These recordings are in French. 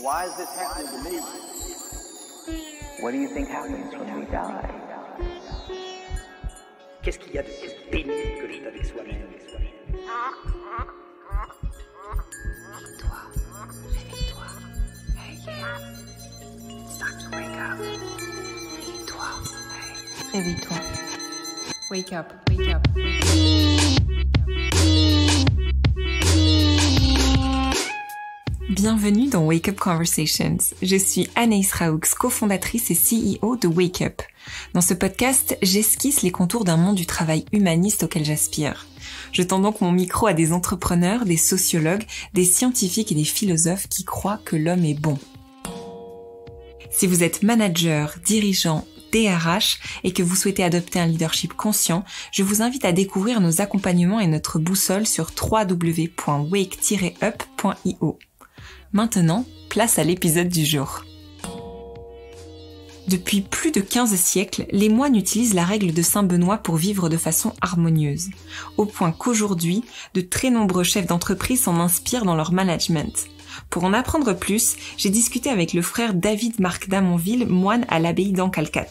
Why is this happening to me? What do you think happens when we die? Qu'est-ce qu'il y a de plus pénible que d'être avec soi-même? Réveille-toi, réveille-toi. Hey, yeah. It's time to wake up. Réveille-toi, hey. Réveille-toi. Wake up, wake up, wake up. Bienvenue dans Wake Up Conversations. Je suis Anaïs Raoux, cofondatrice et CEO de Wake Up. Dans ce podcast, j'esquisse les contours d'un monde du travail humaniste auquel j'aspire. Je tends donc mon micro à des entrepreneurs, des sociologues, des scientifiques et des philosophes qui croient que l'homme est bon. Si vous êtes manager, dirigeant, DRH et que vous souhaitez adopter un leadership conscient, je vous invite à découvrir nos accompagnements et notre boussole sur www.wake-up.io. Maintenant, place à l'épisode du jour. Depuis plus de 15 siècles, les moines utilisent la règle de Saint Benoît pour vivre de façon harmonieuse, au point qu'aujourd'hui, de très nombreux chefs d'entreprise s'en inspirent dans leur management. Pour en apprendre plus, j'ai discuté avec le frère David Marc d'Amonville, moine à l'abbaye d'Ancalcat.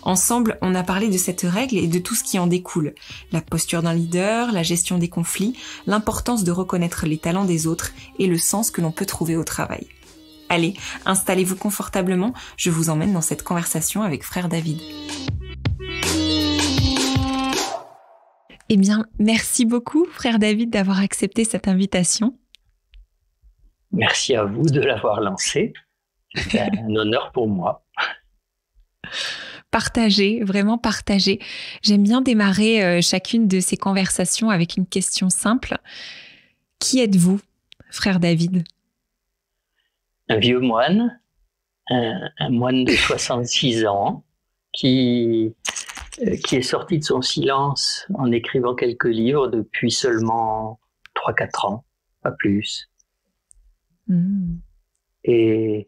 Ensemble, on a parlé de cette règle et de tout ce qui en découle. La posture d'un leader, la gestion des conflits, l'importance de reconnaître les talents des autres et le sens que l'on peut trouver au travail. Allez, installez-vous confortablement, je vous emmène dans cette conversation avec frère David. Eh bien, merci beaucoup, frère David, d'avoir accepté cette invitation. Merci à vous de l'avoir lancé. C'est un honneur pour moi. Partagez, vraiment partagez. J'aime bien démarrer chacune de ces conversations avec une question simple. Qui êtes-vous, frère David ? Un vieux moine, un moine de 66 ans qui est sorti de son silence en écrivant quelques livres depuis seulement 3-4 ans, pas plus. Et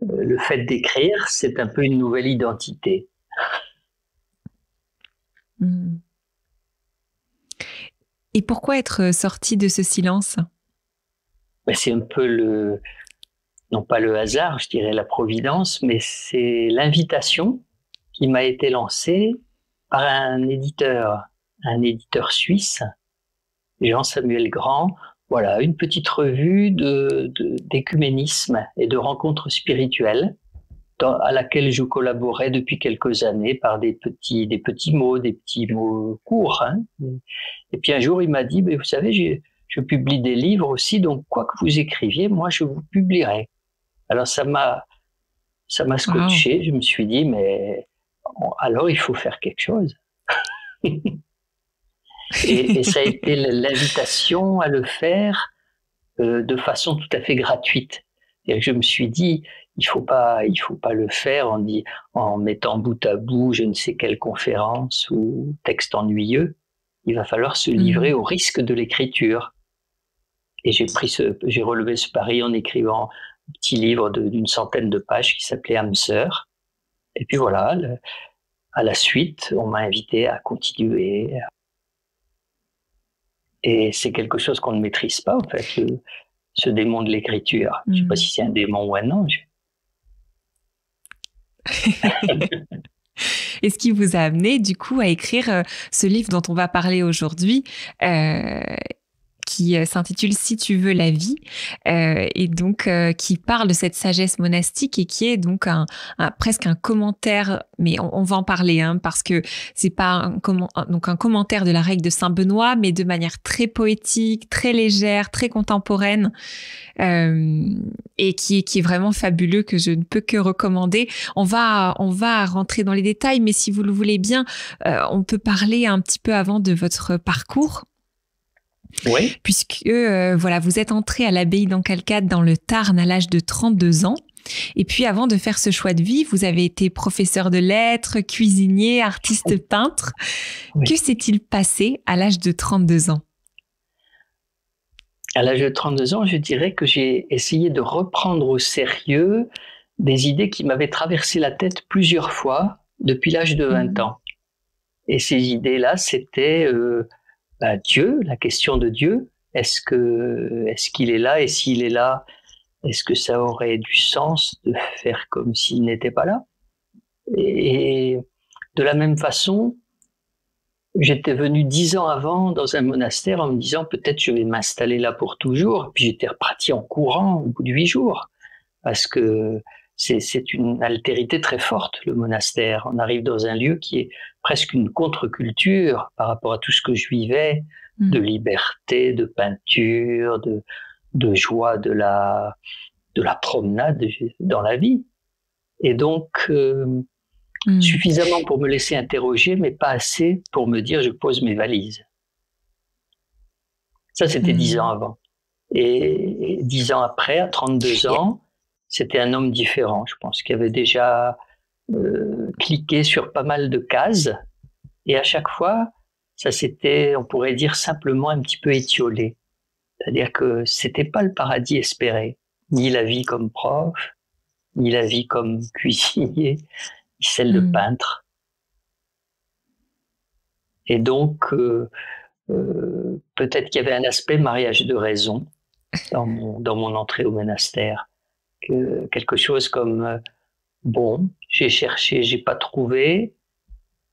le fait d'écrire, c'est un peu une nouvelle identité. Et pourquoi être sorti de ce silence ? C'est un peu non pas le hasard, je dirais la providence, mais c'est l'invitation qui m'a été lancée par un éditeur suisse, Jean-Samuel Grand. Voilà, une petite revue d'écuménisme et de rencontres spirituelles à laquelle je collaborais depuis quelques années par des petits mots, des petits mots courts. Et puis un jour, il m'a dit, vous savez, je publie des livres aussi, donc quoi que vous écriviez, moi, je vous publierai. Alors ça m'a scotché. Wow. Je me suis dit, mais alors il faut faire quelque chose. et ça a été l'invitation à le faire de façon tout à fait gratuite. Et je me suis dit, il faut pas le faire en mettant bout à bout je ne sais quelle conférence ou texte ennuyeux. Il va falloir se livrer au risque de l'écriture. Et j'ai relevé ce pari en écrivant un petit livre d'une centaine de pages qui s'appelait Âme sœur. Et puis voilà, à la suite, on m'a invité à continuer. Et c'est quelque chose qu'on ne maîtrise pas, en fait, ce démon de l'écriture. Je ne sais pas si c'est un démon ou un ange. Et ce qui vous a amené, du coup, à écrire ce livre dont on va parler aujourd'hui, qui s'intitule « Si tu veux la vie », et donc qui parle de cette sagesse monastique et qui est donc presque un commentaire, mais on va en parler, parce que c'est pas un commentaire de la règle de Saint Benoît, mais de manière très poétique, très légère, très contemporaine, et qui est vraiment fabuleux, que je ne peux que recommander. On va rentrer dans les détails, mais si vous le voulez bien, on peut parler un petit peu avant de votre parcours. Oui. Puisque vous êtes entré à l'abbaye d'Ancalcat dans le Tarn à l'âge de 32 ans. Et puis avant de faire ce choix de vie, vous avez été professeur de lettres, cuisinier, artiste peintre. Oui. Que s'est-il passé à l'âge de 32 ans ? À l'âge de 32 ans, je dirais que j'ai essayé de reprendre au sérieux des idées qui m'avaient traversé la tête plusieurs fois depuis l'âge de 20 ans. Et ces idées-là, c'était Dieu, la question de Dieu. Est-ce qu'il est là ? Et s'il est là, est-ce que ça aurait du sens de faire comme s'il n'était pas là? Et de la même façon, j'étais venu 10 ans avant dans un monastère en me disant peut-être je vais m'installer là pour toujours. Puis j'étais reparti en courant au bout de 8 jours parce que c'est une altérité très forte, le monastère. On arrive dans un lieu qui est presque une contre-culture par rapport à tout ce que je vivais, de liberté, de peinture, de joie de la promenade dans la vie. Et donc, suffisamment pour me laisser interroger, mais pas assez pour me dire je pose mes valises. Ça, c'était 10 ans avant. Et 10 ans après, à 32 ans, c'était un homme différent. Je pense qu'il avait déjà cliqué sur pas mal de cases. Et à chaque fois, ça s'était, on pourrait dire, simplement un petit peu étiolé. C'est-à-dire que c'était pas le paradis espéré. Ni la vie comme prof, ni la vie comme cuisinier, ni celle de peintre. Et donc, peut-être qu'il y avait un aspect mariage de raison dans mon entrée au monastère. Quelque chose comme, bon, j'ai cherché, j'ai pas trouvé,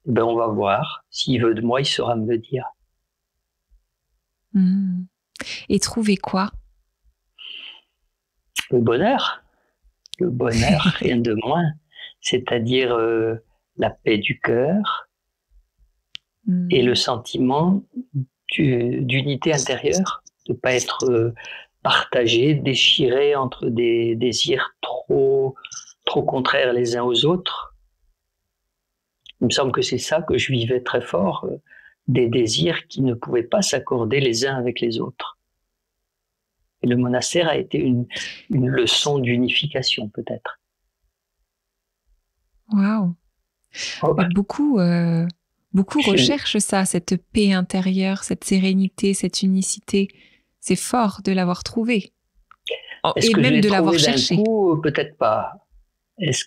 ben on va voir. S'il veut de moi, il saura me le dire. Et trouver quoi? Le bonheur, rien de moins. C'est-à-dire la paix du cœur et le sentiment d'unité intérieure, de ne pas être partagé, déchiré entre des désirs trop contraires les uns aux autres. Il me semble que c'est ça que je vivais très fort, des désirs qui ne pouvaient pas s'accorder les uns avec les autres. Et le monastère a été une leçon d'unification, peut-être. Waouh! Oh. Beaucoup recherchent ça, cette paix intérieure, cette sérénité, cette unicité. C'est fort de l'avoir trouvé. Et même de l'avoir cherché. Peut-être pas. Est-ce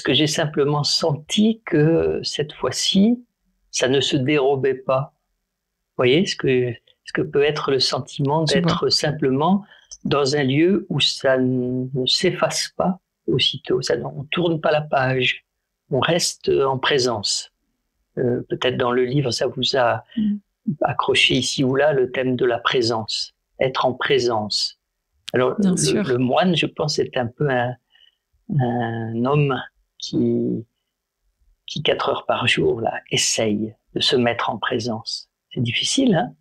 que j'ai simplement senti que cette fois-ci, ça ne se dérobait pas? Vous voyez ce que peut être le sentiment d'être simplement dans un lieu où ça ne s'efface pas aussitôt, on ne tourne pas la page, on reste en présence. Peut-être dans le livre, ça vous a accroché ici ou là le thème de la présence, être en présence. Alors le moine, je pense, est un peu un homme qui 4 heures par jour là, essaye de se mettre en présence. C'est difficile, hein?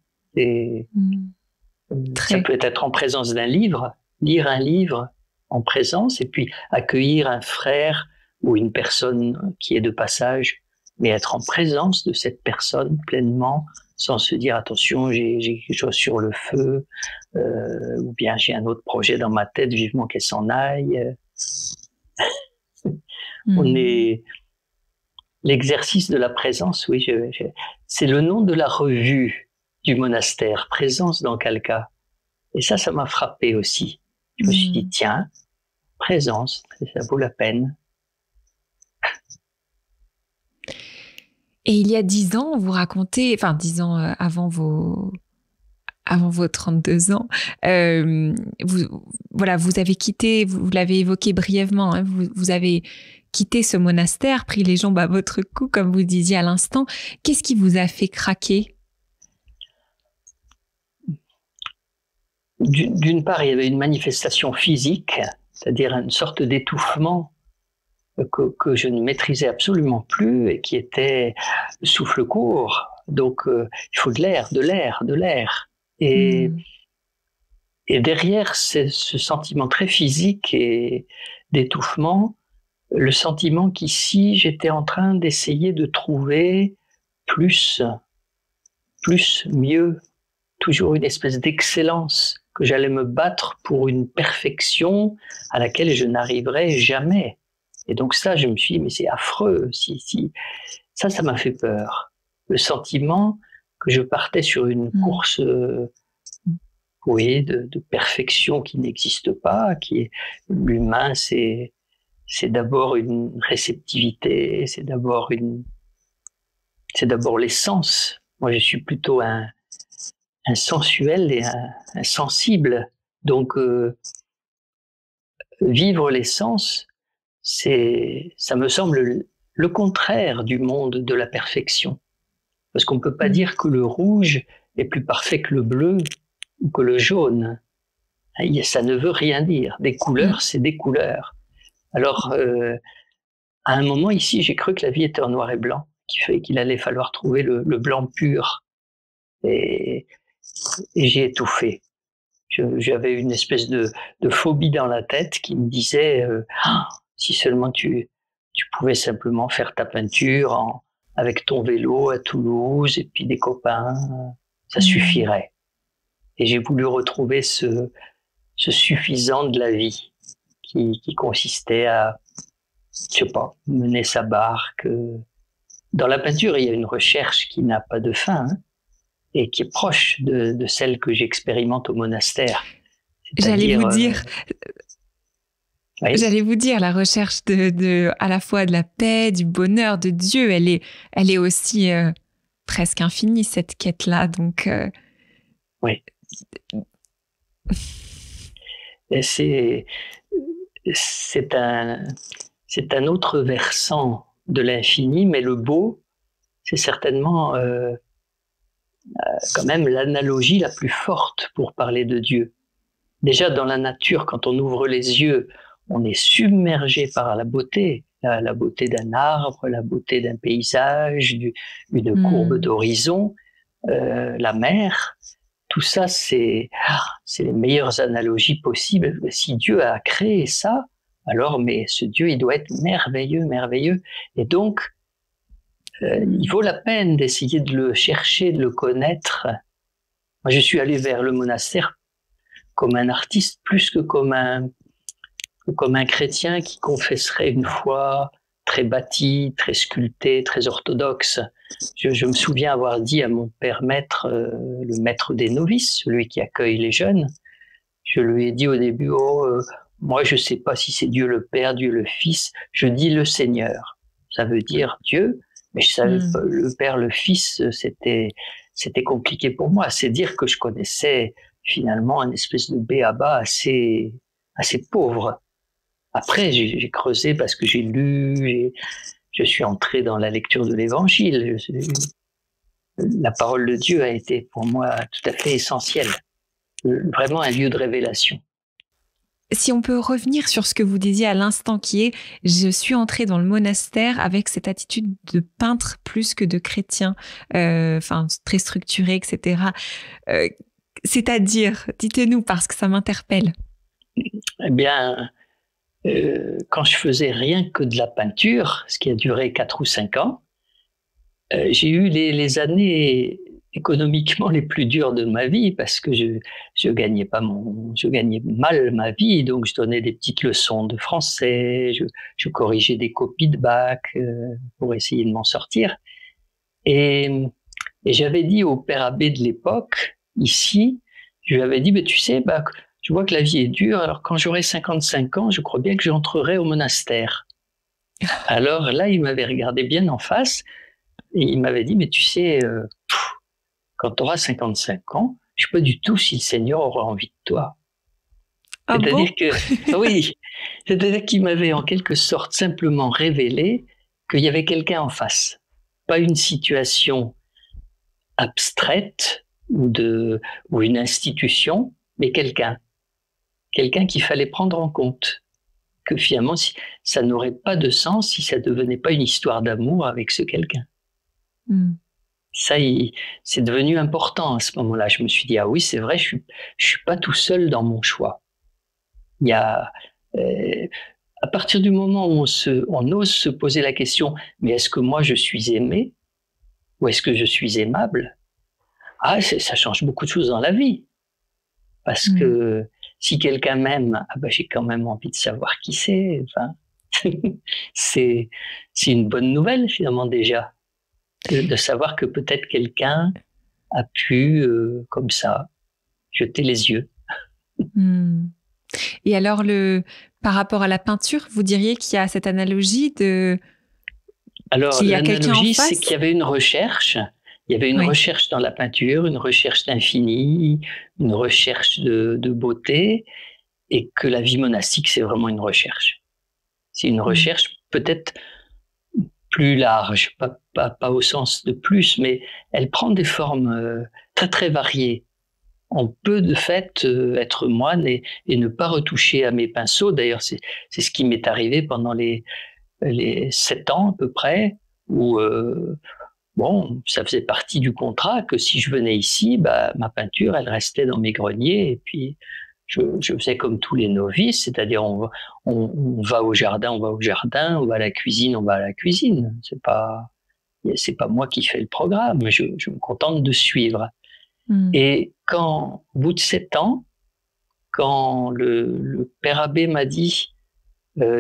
Ça peut être en présence d'un livre, lire un livre en présence, et puis accueillir un frère ou une personne qui est de passage, mais être en présence de cette personne pleinement, sans se dire attention, j'ai quelque chose sur le feu, ou bien j'ai un autre projet dans ma tête, vivement qu'elle s'en aille. On est l'exercice de la présence, oui, c'est le nom de la revue du monastère, Présence dans Kalka. Et ça m'a frappé aussi. Je me suis dit, tiens, présence, ça vaut la peine. Et il y a 10 ans, vous racontez, enfin 10 ans avant vos 32 ans, vous avez quitté, vous l'avez évoqué brièvement, hein, vous avez quitté ce monastère, pris les jambes à votre cou, comme vous disiez à l'instant. Qu'est-ce qui vous a fait craquer? D'une part, il y avait une manifestation physique, c'est-à-dire une sorte d'étouffement que je ne maîtrisais absolument plus et qui était souffle court. Donc, il faut de l'air. Et derrière ce sentiment très physique et d'étouffement, le sentiment qu'ici, j'étais en train d'essayer de trouver plus, mieux, toujours une espèce d'excellence, que j'allais me battre pour une perfection à laquelle je n'arriverais jamais. Et donc ça, je me suis dit, mais c'est affreux. Ça m'a fait peur. Le sentiment que je partais sur une course, de perfection qui n'existe pas, qui est l'humain, c'est d'abord une réceptivité, c'est d'abord l'essence. Moi, je suis plutôt un sensuel et un sensible. Donc, vivre les sens, ça me semble le contraire du monde de la perfection. Parce qu'on ne peut pas dire que le rouge est plus parfait que le bleu ou que le jaune. Ça ne veut rien dire. Des couleurs, c'est des couleurs. Alors, à un moment ici, j'ai cru que la vie était en noir et blanc, qu'il allait falloir trouver le blanc pur. Et j'ai étouffé. J'avais une espèce de phobie dans la tête qui me disait si seulement tu pouvais simplement faire ta peinture avec ton vélo à Toulouse et puis des copains, ça suffirait. Et j'ai voulu retrouver ce suffisant de la vie qui consistait à, je sais pas, mener sa barque. Dans la peinture, il y a une recherche qui n'a pas de fin, hein, et qui est proche de celle que j'expérimente au monastère. J'allais vous dire, la recherche à la fois de la paix, du bonheur, de Dieu, elle est aussi presque infinie, cette quête-là. Donc, oui. Et c'est un autre versant de l'infini, mais le beau, c'est certainement quand même l'analogie la plus forte pour parler de Dieu. Déjà dans la nature, quand on ouvre les yeux, on est submergé par la beauté d'un arbre, la beauté d'un paysage, une courbe d'horizon, la mer. Tout ça, c'est les meilleures analogies possibles. Si Dieu a créé ça, alors mais ce Dieu, il doit être merveilleux, merveilleux. Et donc, il vaut la peine d'essayer de le chercher, de le connaître. Moi, je suis allé vers le monastère comme un artiste plus que comme un chrétien qui confesserait une foi très bâtie, très sculptée, très orthodoxe. Je me souviens avoir dit à mon père maître, le maître des novices, celui qui accueille les jeunes, je lui ai dit au début, moi je sais pas si c'est Dieu le Père, Dieu le Fils, je dis le Seigneur. Ça veut dire Dieu, mais je savais pas, le Père, le Fils, c'était compliqué pour moi. C'est dire que je connaissais finalement un espèce de b.a.-ba assez pauvre. Après, j'ai creusé parce que j'ai lu, je suis entré dans la lecture de l'Évangile. La parole de Dieu a été pour moi tout à fait essentielle. Vraiment un lieu de révélation. Si on peut revenir sur ce que vous disiez à l'instant qui est « je suis entré dans le monastère avec cette attitude de peintre plus que de chrétien, très structuré, etc. » C'est-à-dire, dites-nous parce que ça m'interpelle. Eh bien, quand je faisais rien que de la peinture, ce qui a duré 4 ou 5 ans, j'ai eu les années économiquement les plus dures de ma vie parce que je gagnais mal ma vie, donc je donnais des petites leçons de français, je corrigeais des copies de bac pour essayer de m'en sortir. Et j'avais dit au père abbé de l'époque, ici, je lui avais dit, tu sais, je vois que la vie est dure, alors quand j'aurai 55 ans, je crois bien que j'entrerai au monastère. Alors là, il m'avait regardé bien en face et il m'avait dit, mais tu sais, quand tu auras 55 ans, je ne sais pas du tout si le Seigneur aura envie de toi. Ah c'est-à-dire bon? Oui, c'est-à-dire qu'il m'avait en quelque sorte simplement révélé qu'il y avait quelqu'un en face. Pas une situation abstraite ou une institution, mais quelqu'un qu'il fallait prendre en compte. Que finalement, ça n'aurait pas de sens si ça ne devenait pas une histoire d'amour avec ce quelqu'un. Ça, c'est devenu important à ce moment-là. Je me suis dit, ah oui, c'est vrai, je suis pas tout seul dans mon choix. Il y a, à partir du moment où on ose se poser la question, mais est-ce que moi je suis aimé ou est-ce que je suis aimable? Ça change beaucoup de choses dans la vie. Parce que si quelqu'un m'aime, j'ai quand même envie de savoir qui c'est. Enfin, c'est une bonne nouvelle finalement déjà. De savoir que peut-être quelqu'un a pu, comme ça, jeter les yeux. Et alors, par rapport à la peinture, vous diriez qu'il y a cette analogie de... Alors, l'analogie, c'est qu'il y avait une recherche. Il y avait une recherche dans la peinture, une recherche d'infini, une recherche de beauté. et que la vie monastique, c'est vraiment une recherche. C'est une recherche peut-être plus large, pas au sens de plus, mais elle prend des formes très très variées. On peut de fait être moine et ne pas retoucher à mes pinceaux. D'ailleurs, c'est ce qui m'est arrivé pendant les 7 ans à peu près, où bon, ça faisait partie du contrat que si je venais ici, ma peinture, elle restait dans mes greniers, et puis je faisais comme tous les novices, c'est-à-dire on va au jardin, on va à la cuisine, on va à la cuisine. C'est pas moi qui fais le programme, je me contente de suivre. Et au bout de 7 ans, quand le père abbé m'a dit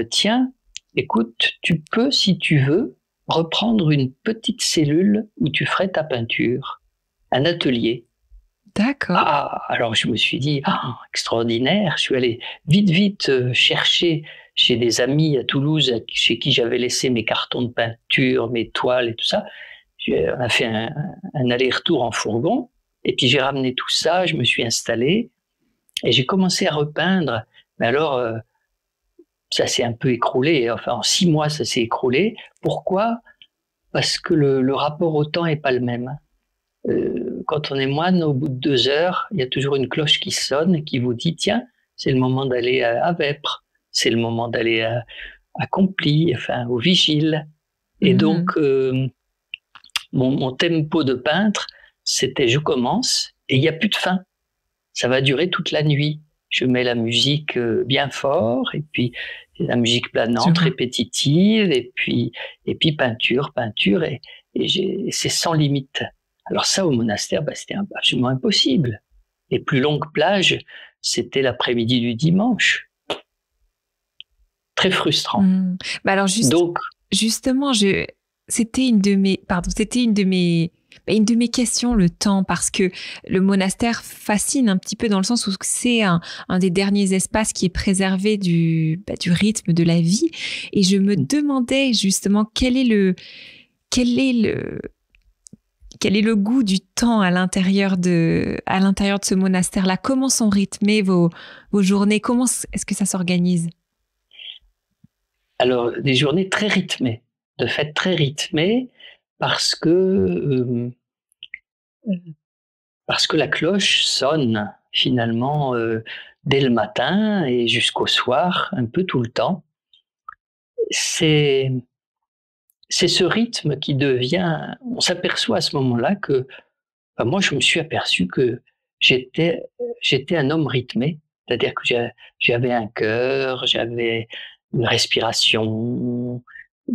tiens, écoute, tu peux, si tu veux, reprendre une petite cellule où tu ferais ta peinture, un atelier. D'accord. Alors je me suis dit, extraordinaire. Je suis allé vite chercher chez des amis à Toulouse, chez qui j'avais laissé mes cartons de peinture, mes toiles et tout ça. On a fait un aller-retour en fourgon, et puis j'ai ramené tout ça, je me suis installé, et j'ai commencé à repeindre. Mais alors, ça s'est un peu écroulé. Enfin, en 6 mois, ça s'est écroulé. Pourquoi ? Parce que le rapport au temps n'est pas le même. Quand on est moine, au bout de 2 heures, il y a toujours une cloche qui sonne et qui vous dit « Tiens, c'est le moment d'aller à Vêpres, c'est le moment d'aller à Complis, enfin, au Vigile. » Et donc, mon tempo de peintre, c'était « Je commence et il n'y a plus de fin. Ça va durer toute la nuit. » Je mets la musique bien fort, et puis la musique planante, répétitive, et puis peinture, et c'est sans limite. Alors ça, au monastère, c'était absolument impossible. Les plus longues plages, c'était l'après-midi du dimanche. Très frustrant. Alors justement, c'était une de mes questions, le temps, parce que le monastère fascine un petit peu dans le sens où c'est un des derniers espaces qui est préservé du rythme de la vie. Et je me demandais justement quel est le goût du temps à l'intérieur de ce monastère-là. Comment sont rythmées vos journées? Comment est-ce que ça s'organise? Alors, des journées très rythmées, de fait très rythmées, parce que la cloche sonne finalement dès le matin et jusqu'au soir, un peu tout le temps. C'est ce rythme qui devient... On s'aperçoit à ce moment-là que... moi, je me suis aperçu que j'étais un homme rythmé, c'est-à-dire que j'avais un cœur, j'avais une respiration,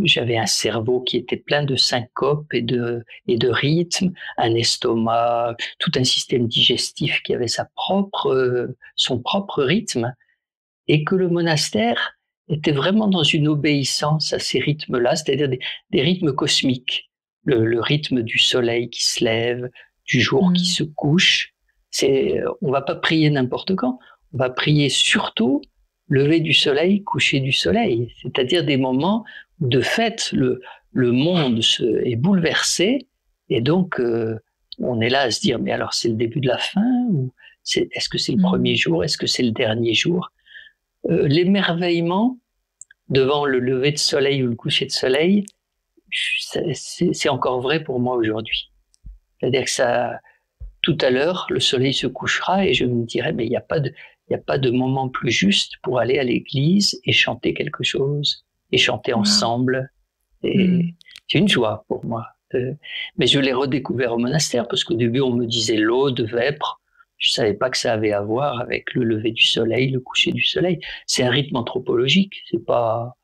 j'avais un cerveau qui était plein de syncopes et de rythmes, un estomac, tout un système digestif qui avait son propre rythme, et que le monastère était vraiment dans une obéissance à ces rythmes-là, c'est-à-dire des rythmes cosmiques, le rythme du soleil qui se lève, du jour qui se couche. On va pas prier n'importe quand, on va prier surtout lever du soleil, coucher du soleil, c'est-à-dire des moments où de fait le monde est bouleversé, et donc on est là à se dire mais alors c'est le début de la fin, ou est-ce que c'est le premier jour, est-ce que c'est le dernier jour? L'émerveillement devant le lever de soleil ou le coucher de soleil, c'est encore vrai pour moi aujourd'hui. C'est-à-dire que tout à l'heure, le soleil se couchera et je me dirai, mais il n'y a pas de moment plus juste pour aller à l'église et chanter quelque chose, et chanter ensemble. Et c'est une joie pour moi. Mais je l'ai redécouvert au monastère, parce qu'au début, on me disait l'eau de Vêpres. Je ne savais pas que ça avait à voir avec le lever du soleil, le coucher du soleil. C'est un rythme anthropologique, c'est pas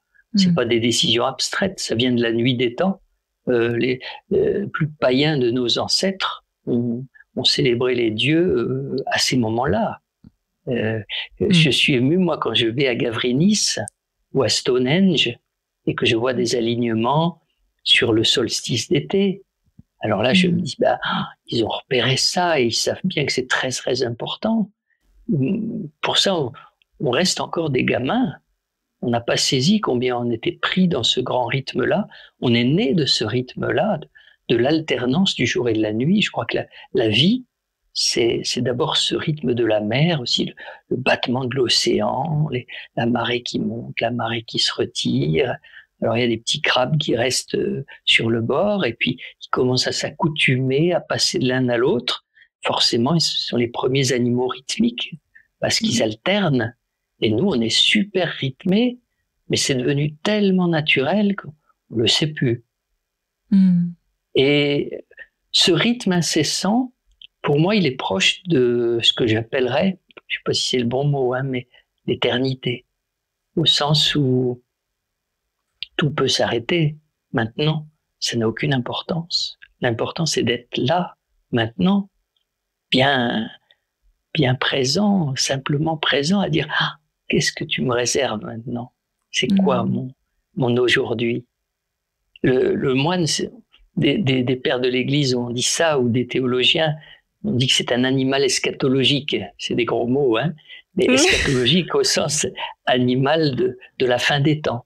des décisions abstraites, ça vient de la nuit des temps. Les plus païens de nos ancêtres ont célébré les dieux à ces moments-là. Je suis ému, moi, quand je vais à Gavrinis ou à Stonehenge et que je vois des alignements sur le solstice d'été. Alors là, je me dis, ils ont repéré ça et ils savent bien que c'est très, très important. Pour ça, on reste encore des gamins. On n'a pas saisi combien on était pris dans ce grand rythme-là. On est né de ce rythme-là, de l'alternance du jour et de la nuit. Je crois que la vie, c'est d'abord ce rythme de la mer, aussi le battement de l'océan, la marée qui monte, la marée qui se retire. Alors il y a des petits crabes qui restent sur le bord et puis qui commencent à s'accoutumer, à passer de l'un à l'autre. Forcément, ce sont les premiers animaux rythmiques parce qu'ils alternent. Et nous, on est super rythmés, mais c'est devenu tellement naturel qu'on ne le sait plus. Et ce rythme incessant, pour moi, il est proche de ce que j'appellerais, je ne sais pas si c'est le bon mot, mais l'éternité, au sens où tout peut s'arrêter maintenant, ça n'a aucune importance. L'important, c'est d'être là, maintenant, bien présent, simplement présent, à dire « Ah, qu'est-ce que tu me réserves maintenant? C'est quoi mon aujourd'hui ?» Le moine, des pères de l'Église ont dit ça, ou des théologiens ont dit que c'est un animal eschatologique. C'est des gros mots, mais eschatologique au sens animal de la fin des temps.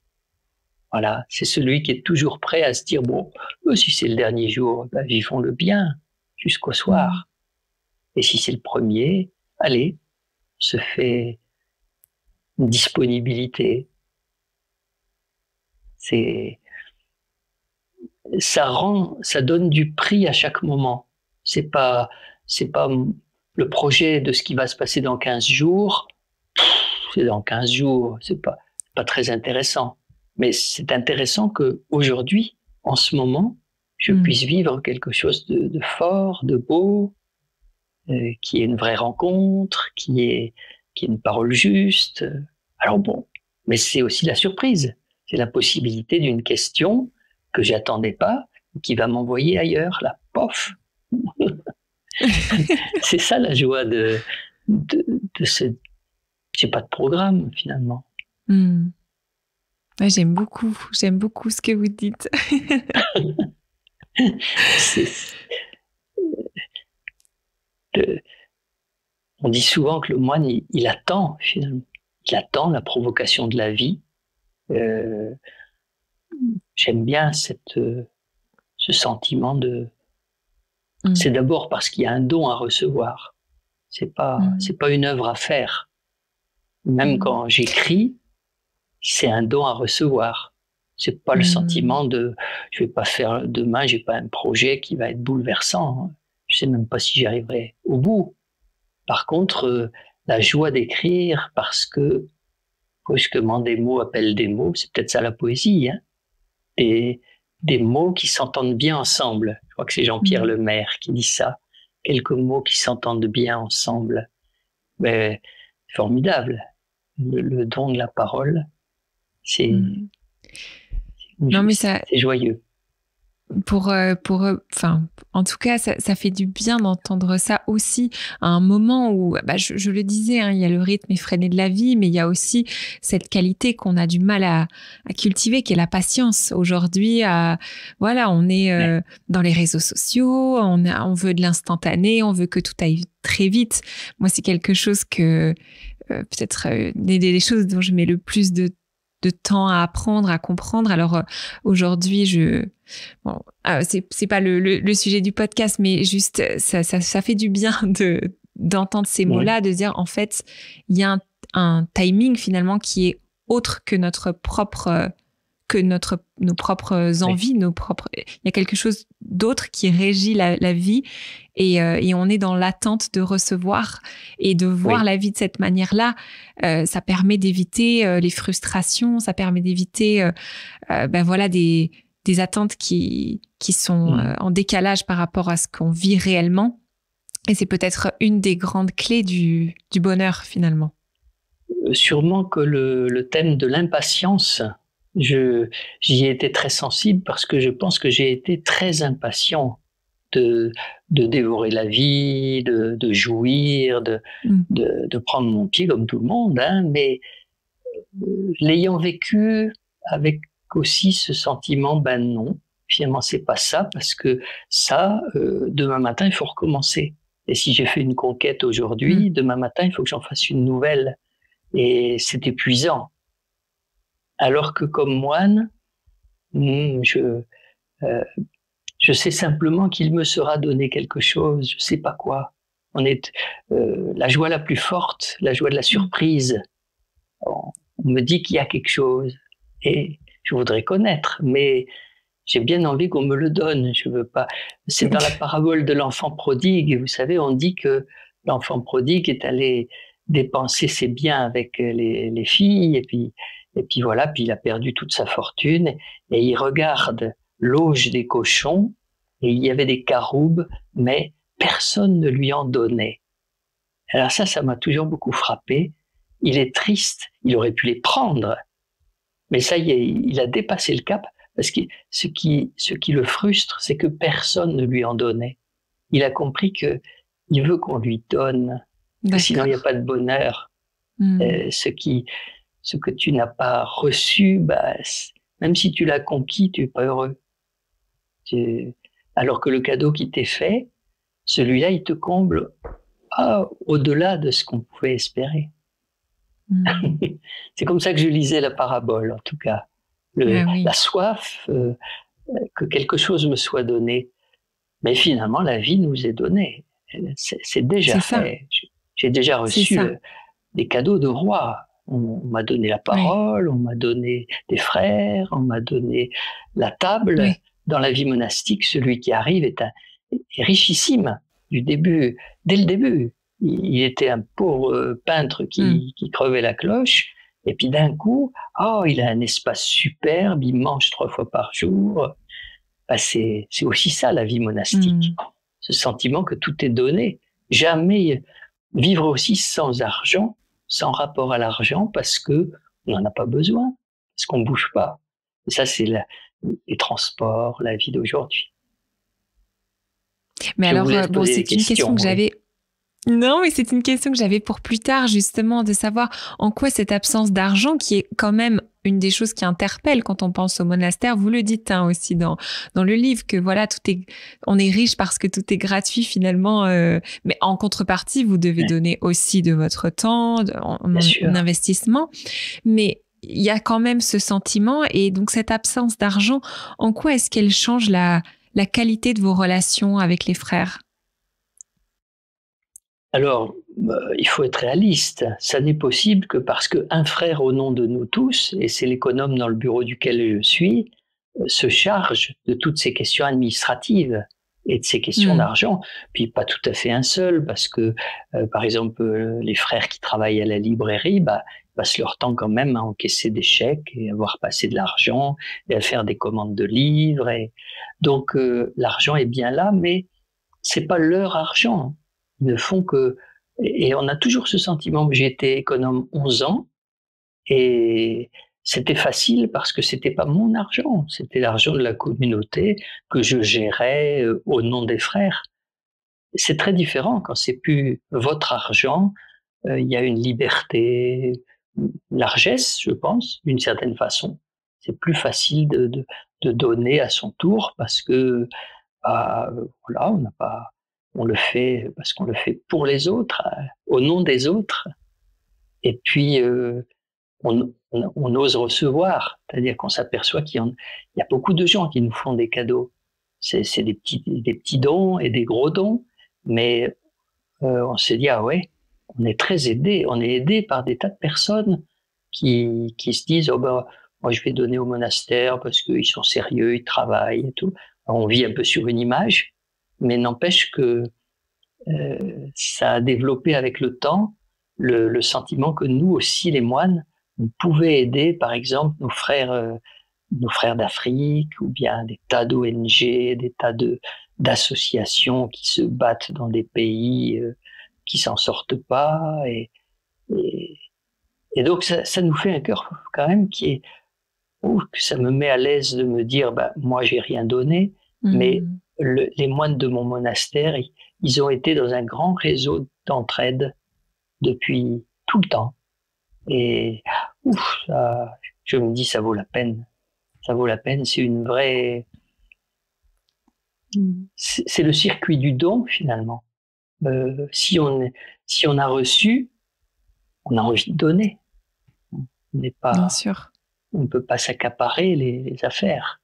Voilà, c'est celui qui est toujours prêt à se dire, bon, si c'est le dernier jour, vivons-le bien jusqu'au soir. Et si c'est le premier, allez, se fait une disponibilité. Ça donne du prix à chaque moment. C'est pas le projet de ce qui va se passer dans 15 jours. C'est dans 15 jours, c'est pas très intéressant. Mais c'est intéressant qu'aujourd'hui, en ce moment, je puisse vivre quelque chose de fort, de beau, qui est une vraie rencontre, qui est une parole juste. Alors bon, mais c'est aussi la surprise. C'est la possibilité d'une question que j'attendais pas, qui va m'envoyer ailleurs, là, pof. C'est ça la joie de ce... J'ai pas de programme, finalement. Ouais, j'aime beaucoup ce que vous dites. On dit souvent que le moine, il attend, finalement. Il attend la provocation de la vie. J'aime bien ce sentiment de... C'est d'abord parce qu'il y a un don à recevoir. C'est pas une œuvre à faire. Même quand j'écris, c'est un don à recevoir. C'est pas le sentiment de je vais pas faire demain, j'ai pas un projet qui va être bouleversant. Je sais même pas si j'y arriverai au bout. Par contre, la joie d'écrire parce que brusquement des mots appellent des mots, c'est peut-être ça la poésie, des mots qui s'entendent bien ensemble. Je crois que c'est Jean-Pierre Lemaire qui dit ça. Quelques mots qui s'entendent bien ensemble. Mais formidable. Le don de la parole, c'est joyeux. En tout cas, ça fait du bien d'entendre ça aussi à un moment où, je le disais, il y a le rythme effréné de la vie, mais il y a aussi cette qualité qu'on a du mal à cultiver, qui est la patience. Aujourd'hui, on est dans les réseaux sociaux, on veut de l'instantané, on veut que tout aille très vite. Moi, c'est quelque chose que peut-être des choses dont je mets le plus de temps à apprendre, à comprendre. Alors aujourd'hui, c'est pas le sujet du podcast, mais juste ça fait du bien d'entendre ces mots-là, de dire en fait il y a un timing finalement qui est autre que nos propres envies, il y a quelque chose d'autre qui régit la vie et on est dans l'attente de recevoir et de voir la vie de cette manière-là. Ça permet d'éviter les frustrations, ça permet d'éviter des attentes qui sont en décalage par rapport à ce qu'on vit réellement. Et c'est peut-être une des grandes clés du bonheur finalement. Sûrement que le thème de l'impatience, j'y ai été très sensible parce que je pense que j'ai été très impatient de dévorer la vie, de jouir, de prendre mon pied comme tout le monde, mais l'ayant vécu avec aussi ce sentiment, non, finalement c'est pas ça, parce que ça, demain matin il faut recommencer. Et si j'ai fait une conquête aujourd'hui, demain matin il faut que j'en fasse une nouvelle. Et c'est épuisant. Alors que comme moine, je sais simplement qu'il me sera donné quelque chose, je sais pas quoi, On est la joie la plus forte, la joie de la surprise. On me dit qu'il y a quelque chose et je voudrais connaître, mais j'ai bien envie qu'on me le donne. Je veux pas. C'est dans la parabole de l'enfant prodigue. Vous savez, on dit que l'enfant prodigue est allé dépenser ses biens avec les filles et puis voilà, puis il a perdu toute sa fortune et il regarde l'auge des cochons et il y avait des caroubes, mais personne ne lui en donnait. Alors ça m'a toujours beaucoup frappé. Il est triste, il aurait pu les prendre, mais ça y est, il a dépassé le cap, parce que ce qui le frustre, c'est que personne ne lui en donnait. Il a compris que il veut qu'on lui donne, sinon il n'y a pas de bonheur. Ce que tu n'as pas reçu, bah, même si tu l'as conquis, tu n'es pas heureux. Alors que le cadeau qui t'est fait, celui-là, il te comble au-delà de ce qu'on pouvait espérer. C'est comme ça que je lisais la parabole, en tout cas. La soif, que quelque chose me soit donné. Mais finalement, la vie nous est donnée. C'est déjà fait. J'ai déjà reçu des cadeaux de roi. On m'a donné la parole, on m'a donné des frères, on m'a donné la table. Oui. Dans la vie monastique, celui qui arrive est richissime dès le début. Il était un pauvre peintre qui crevait la cloche, et puis d'un coup, il a un espace superbe, il mange 3 fois par jour. Bah, c'est aussi ça la vie monastique, ce sentiment que tout est donné. Jamais vivre aussi sans argent, sans rapport à l'argent, parce que on n'en a pas besoin, parce qu'on bouge pas. Et ça, c'est les transports, la vie d'aujourd'hui. Mais alors, c'est une question que j'avais. Non, mais c'est une question que j'avais pour plus tard, justement, de savoir en quoi cette absence d'argent, qui est quand même une des choses qui interpelle quand on pense au monastère, vous le dites aussi dans le livre, que voilà, on est riche parce que tout est gratuit finalement, mais en contrepartie, vous devez donner aussi de votre temps, en investissement. Mais il y a quand même ce sentiment, et donc cette absence d'argent, en quoi est-ce qu'elle change la qualité de vos relations avec les frères ? Alors, il faut être réaliste. Ça n'est possible que parce qu'un frère au nom de nous tous, et c'est l'économe dans le bureau duquel je suis, se charge de toutes ces questions administratives et de ces questions d'argent. Puis pas tout à fait un seul, parce que, par exemple, les frères qui travaillent à la librairie, passent leur temps quand même à encaisser des chèques et à voir passer de l'argent et à faire des commandes de livres. Et donc, l'argent est bien là, mais c'est pas leur argent. Ils ne font que... Et on a toujours ce sentiment que j'ai été économe 11 ans et c'était facile parce que c'était pas mon argent, c'était l'argent de la communauté que je gérais au nom des frères. C'est très différent quand c'est plus votre argent, il y a une liberté, une largesse, je pense, d'une certaine façon. C'est plus facile de donner à son tour parce que voilà, on le fait parce qu'on le fait pour les autres, au nom des autres. Et puis, on ose recevoir, c'est-à-dire qu'on s'aperçoit qu'il y a beaucoup de gens qui nous font des cadeaux. C'est des petits dons et des gros dons, mais on s'est dit, on est très aidés. On est aidés par des tas de personnes qui se disent, moi je vais donner au monastère parce qu'ils sont sérieux, ils travaillent et tout. Alors, on vit un peu sur une image, mais n'empêche que ça a développé avec le temps le sentiment que nous aussi, les moines, on pouvait aider, par exemple, nos frères d'Afrique, ou bien des tas d'ONG, des tas d'associations qui se battent dans des pays qui s'en sortent pas. Et donc, ça nous fait un cœur quand même que ça me met à l'aise de me dire, moi, j'ai rien donné, mais les moines de mon monastère, ils ont été dans un grand réseau d'entraide depuis tout le temps. Et je me dis, ça vaut la peine. Ça vaut la peine. C'est une vraie... C'est le circuit du don, finalement. Si on a reçu, on a envie de donner. On n'est pas... Bien sûr. On ne peut pas s'accaparer les affaires.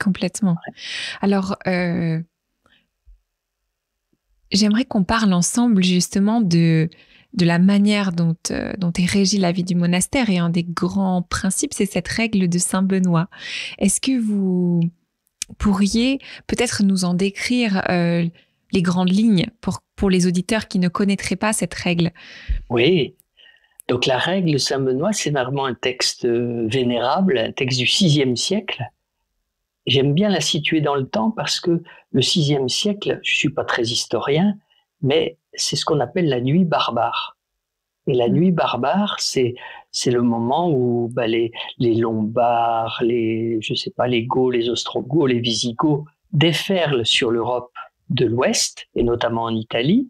Complètement. Alors, j'aimerais qu'on parle ensemble justement de la manière dont est régie la vie du monastère. Et un des grands principes, c'est cette règle de Saint Benoît. Est-ce que vous pourriez peut-être nous en décrire les grandes lignes pour les auditeurs qui ne connaîtraient pas cette règle? Oui, donc la règle de Saint Benoît, c'est vraiment un texte vénérable, un texte du VIe siècle. J'aime bien la situer dans le temps parce que le VIe siècle, je suis pas très historien, mais c'est ce qu'on appelle la nuit barbare. Et la nuit barbare, c'est le moment où les Lombards, les Gauls, les Ostrogoths, les Visigoths déferlent sur l'Europe de l'Ouest, et notamment en Italie,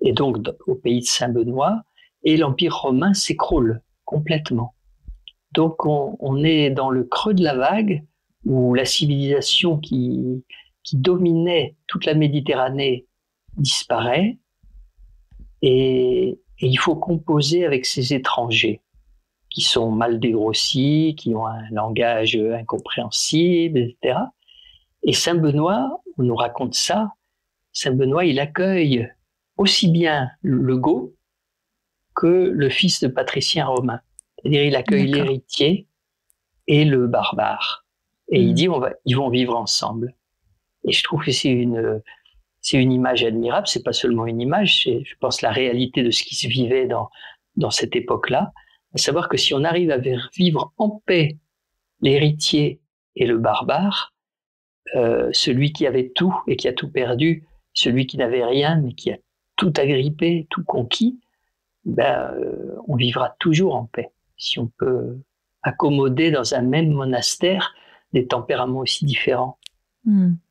et donc au pays de Saint-Benoît, et l'Empire romain s'écroule complètement. Donc on est dans le creux de la vague où la civilisation qui dominait toute la Méditerranée disparaît, et il faut composer avec ces étrangers qui sont mal dégrossis, qui ont un langage incompréhensible, etc. Et Saint Benoît, on nous raconte ça, Saint Benoît, il accueille aussi bien le Goth que le fils de patricien romain. C'est-à-dire, il accueille l'héritier et le barbare. Et il dit, ils vont vivre ensemble. Et je trouve que c'est une image admirable. C'est pas seulement une image, c'est, je pense, la réalité de ce qui se vivait dans cette époque-là. À savoir que si on arrive à vivre en paix l'héritier et le barbare, celui qui avait tout et qui a tout perdu, celui qui n'avait rien mais qui a tout agrippé, tout conquis, on vivra toujours en paix. Si on peut accommoder dans un même monastère des tempéraments aussi différents.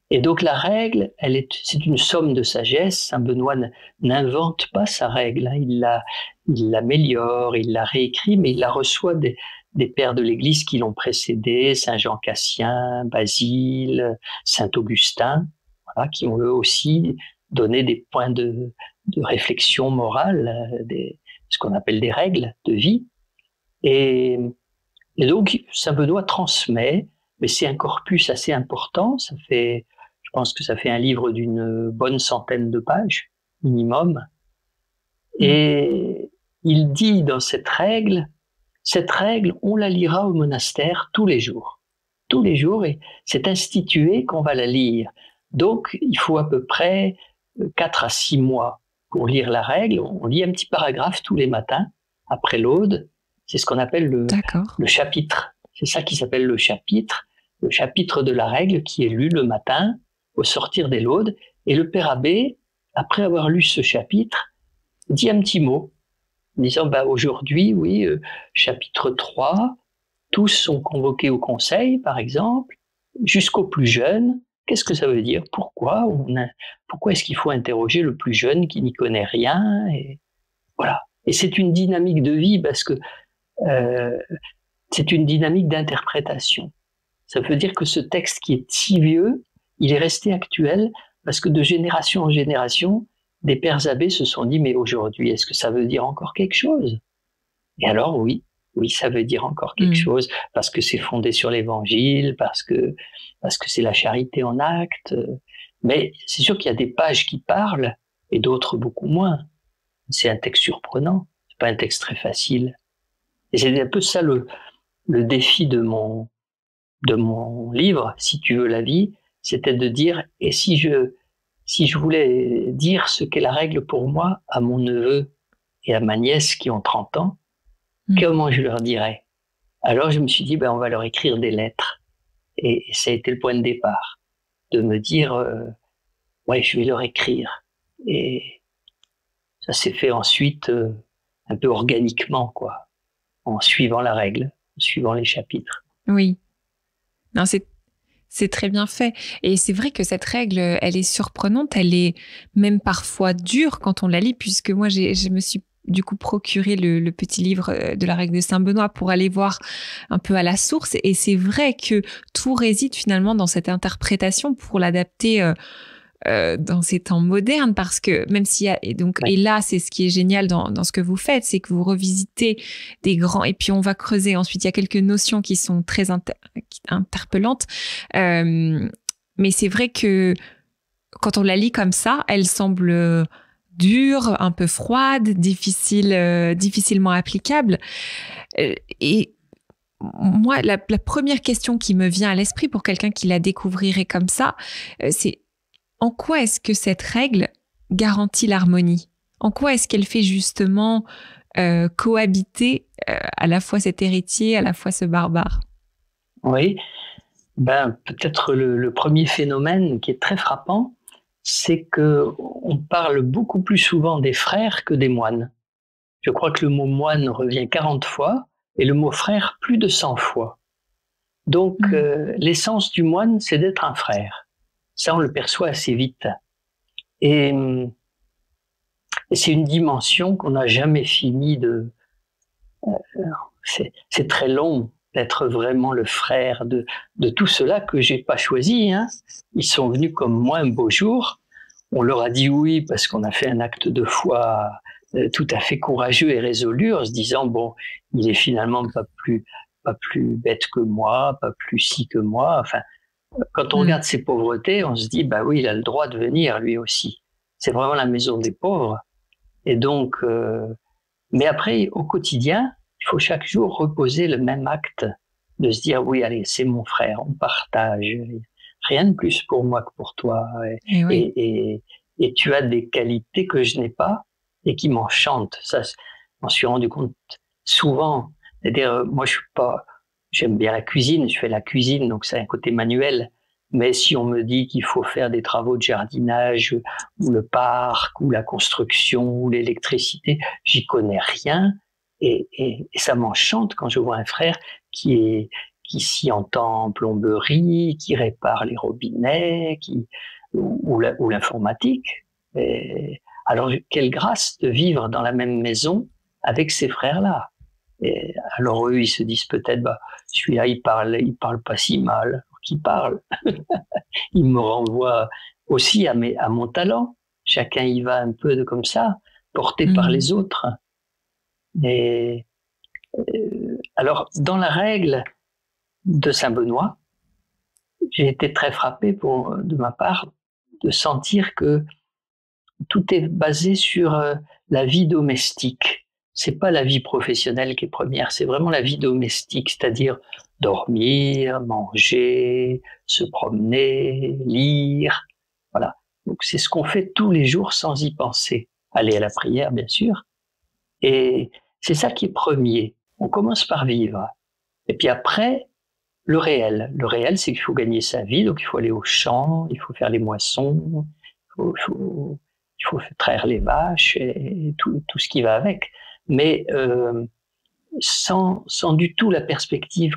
Et donc la règle, c'est une somme de sagesse. Saint Benoît n'invente pas sa règle, hein. Il l'améliore, il la réécrit, mais il la reçoit des pères de l'Église qui l'ont précédé, Saint Jean Cassien, Basile, Saint Augustin, voilà, qui ont eux aussi donné des points de réflexion morale, ce qu'on appelle des règles de vie. Et donc Saint Benoît transmet, mais c'est un corpus assez important. Je pense que ça fait un livre d'une bonne centaine de pages minimum. Et il dit dans cette règle, on la lira au monastère tous les jours. Tous les jours, et c'est institué qu'on va la lire. Donc, il faut à peu près 4 à 6 mois pour lire la règle. On lit un petit paragraphe tous les matins, après l'aude. C'est ce qu'on appelle le chapitre. C'est ça qui s'appelle le chapitre de la règle qui est lu le matin au sortir des laudes. Et le père abbé, après avoir lu ce chapitre, dit un petit mot, en disant aujourd'hui, oui, chapitre 3, tous sont convoqués au conseil, par exemple, jusqu'au plus jeune. Qu'est-ce que ça veut dire? Pourquoi est-ce qu'il faut interroger le plus jeune qui n'y connaît rien? Et voilà. Et c'est une dynamique de vie parce que c'est une dynamique d'interprétation. Ça veut dire que ce texte qui est si vieux, il est resté actuel parce que de génération en génération, des pères abbés se sont dit, mais aujourd'hui, est-ce que ça veut dire encore quelque chose? Et alors oui, ça veut dire encore quelque chose, parce que c'est fondé sur l'évangile, parce que c'est la charité en acte. Mais c'est sûr qu'il y a des pages qui parlent, et d'autres beaucoup moins. C'est un texte surprenant, c'est pas un texte très facile. Et c'est un peu ça le défi de mon livre, Si tu veux la vie, c'était de dire, et si je voulais dire ce qu'est la règle pour moi à mon neveu et à ma nièce qui ont 30 ans, comment je leur dirais? Alors je me suis dit, on va leur écrire des lettres. Et ça a été le point de départ, de me dire, je vais leur écrire. Et ça s'est fait ensuite un peu organiquement, quoi, en suivant la règle, en suivant les chapitres. Oui. Non, c'est très bien fait. Et c'est vrai que cette règle, elle est surprenante, elle est même parfois dure quand on la lit, puisque moi, je me suis du coup procuré le petit livre de la règle de Saint Benoît pour aller voir un peu à la source. Et c'est vrai que tout réside finalement dans cette interprétation pour l'adapter dans ces temps modernes, parce que même s'il y a, et là, c'est ce qui est génial dans ce que vous faites, c'est que vous revisitez des grands, et puis on va creuser. Ensuite, il y a quelques notions qui sont très interpellantes. Mais c'est vrai que quand on la lit comme ça, elle semble dure, un peu froide, difficilement applicable. Et moi, la première question qui me vient à l'esprit pour quelqu'un qui la découvrirait comme ça, c'est en quoi est-ce que cette règle garantit l'harmonie? En quoi est-ce qu'elle fait justement cohabiter à la fois cet héritier, à la fois ce barbare? Oui, peut-être le premier phénomène qui est très frappant, c'est qu'on parle beaucoup plus souvent des frères que des moines. Je crois que le mot moine revient 40 fois et le mot frère plus de 100 fois. Donc, l'essence du moine, c'est d'être un frère. Ça, on le perçoit assez vite. Et c'est une dimension qu'on n'a jamais fini de... c'est très long d'être vraiment le frère de tout cela que j'ai pas choisi. Hein. Ils sont venus comme moi un beau jour. On leur a dit oui parce qu'on a fait un acte de foi tout à fait courageux et résolu en se disant bon, il est finalement pas plus bête que moi, pas plus si que moi. Enfin, quand on regarde ses pauvretés, on se dit bah oui, il a le droit de venir lui aussi. C'est vraiment la maison des pauvres. Et donc, mais après au quotidien, il faut chaque jour reposer le même acte de se dire oui, allez, c'est mon frère, on partage. Rien de plus pour moi que pour toi. Et tu as des qualités que je n'ai pas et qui m'enchantent. Ça, je m'en suis rendu compte souvent. C'est-à-dire, moi, j'aime bien la cuisine, je fais la cuisine, donc c'est un côté manuel. Mais si on me dit qu'il faut faire des travaux de jardinage, ou le parc, ou la construction, ou l'électricité, j'y connais rien. Et ça m'enchante quand je vois un frère qui s'y entend en plomberie, qui répare les robinets, ou l'informatique. Alors, quelle grâce de vivre dans la même maison avec ces frères-là. Et alors eux, ils se disent peut-être, celui-là, il parle pas si mal. Qui parle. Il me renvoie aussi à mon talent. Chacun y va un peu comme ça, porté par les autres. Et alors, dans la règle de Saint-Benoît, j'ai été très frappé de ma part de sentir que tout est basé sur la vie domestique. C'est pas la vie professionnelle qui est première, c'est vraiment la vie domestique, c'est-à-dire dormir, manger, se promener, lire. Voilà. Donc c'est ce qu'on fait tous les jours sans y penser. Aller à la prière, bien sûr. Et c'est ça qui est premier. On commence par vivre. Et puis après, le réel. Le réel, c'est qu'il faut gagner sa vie, donc il faut aller au champ, il faut faire les moissons, il faut traire les vaches et tout ce qui va avec. Mais sans du tout la perspective,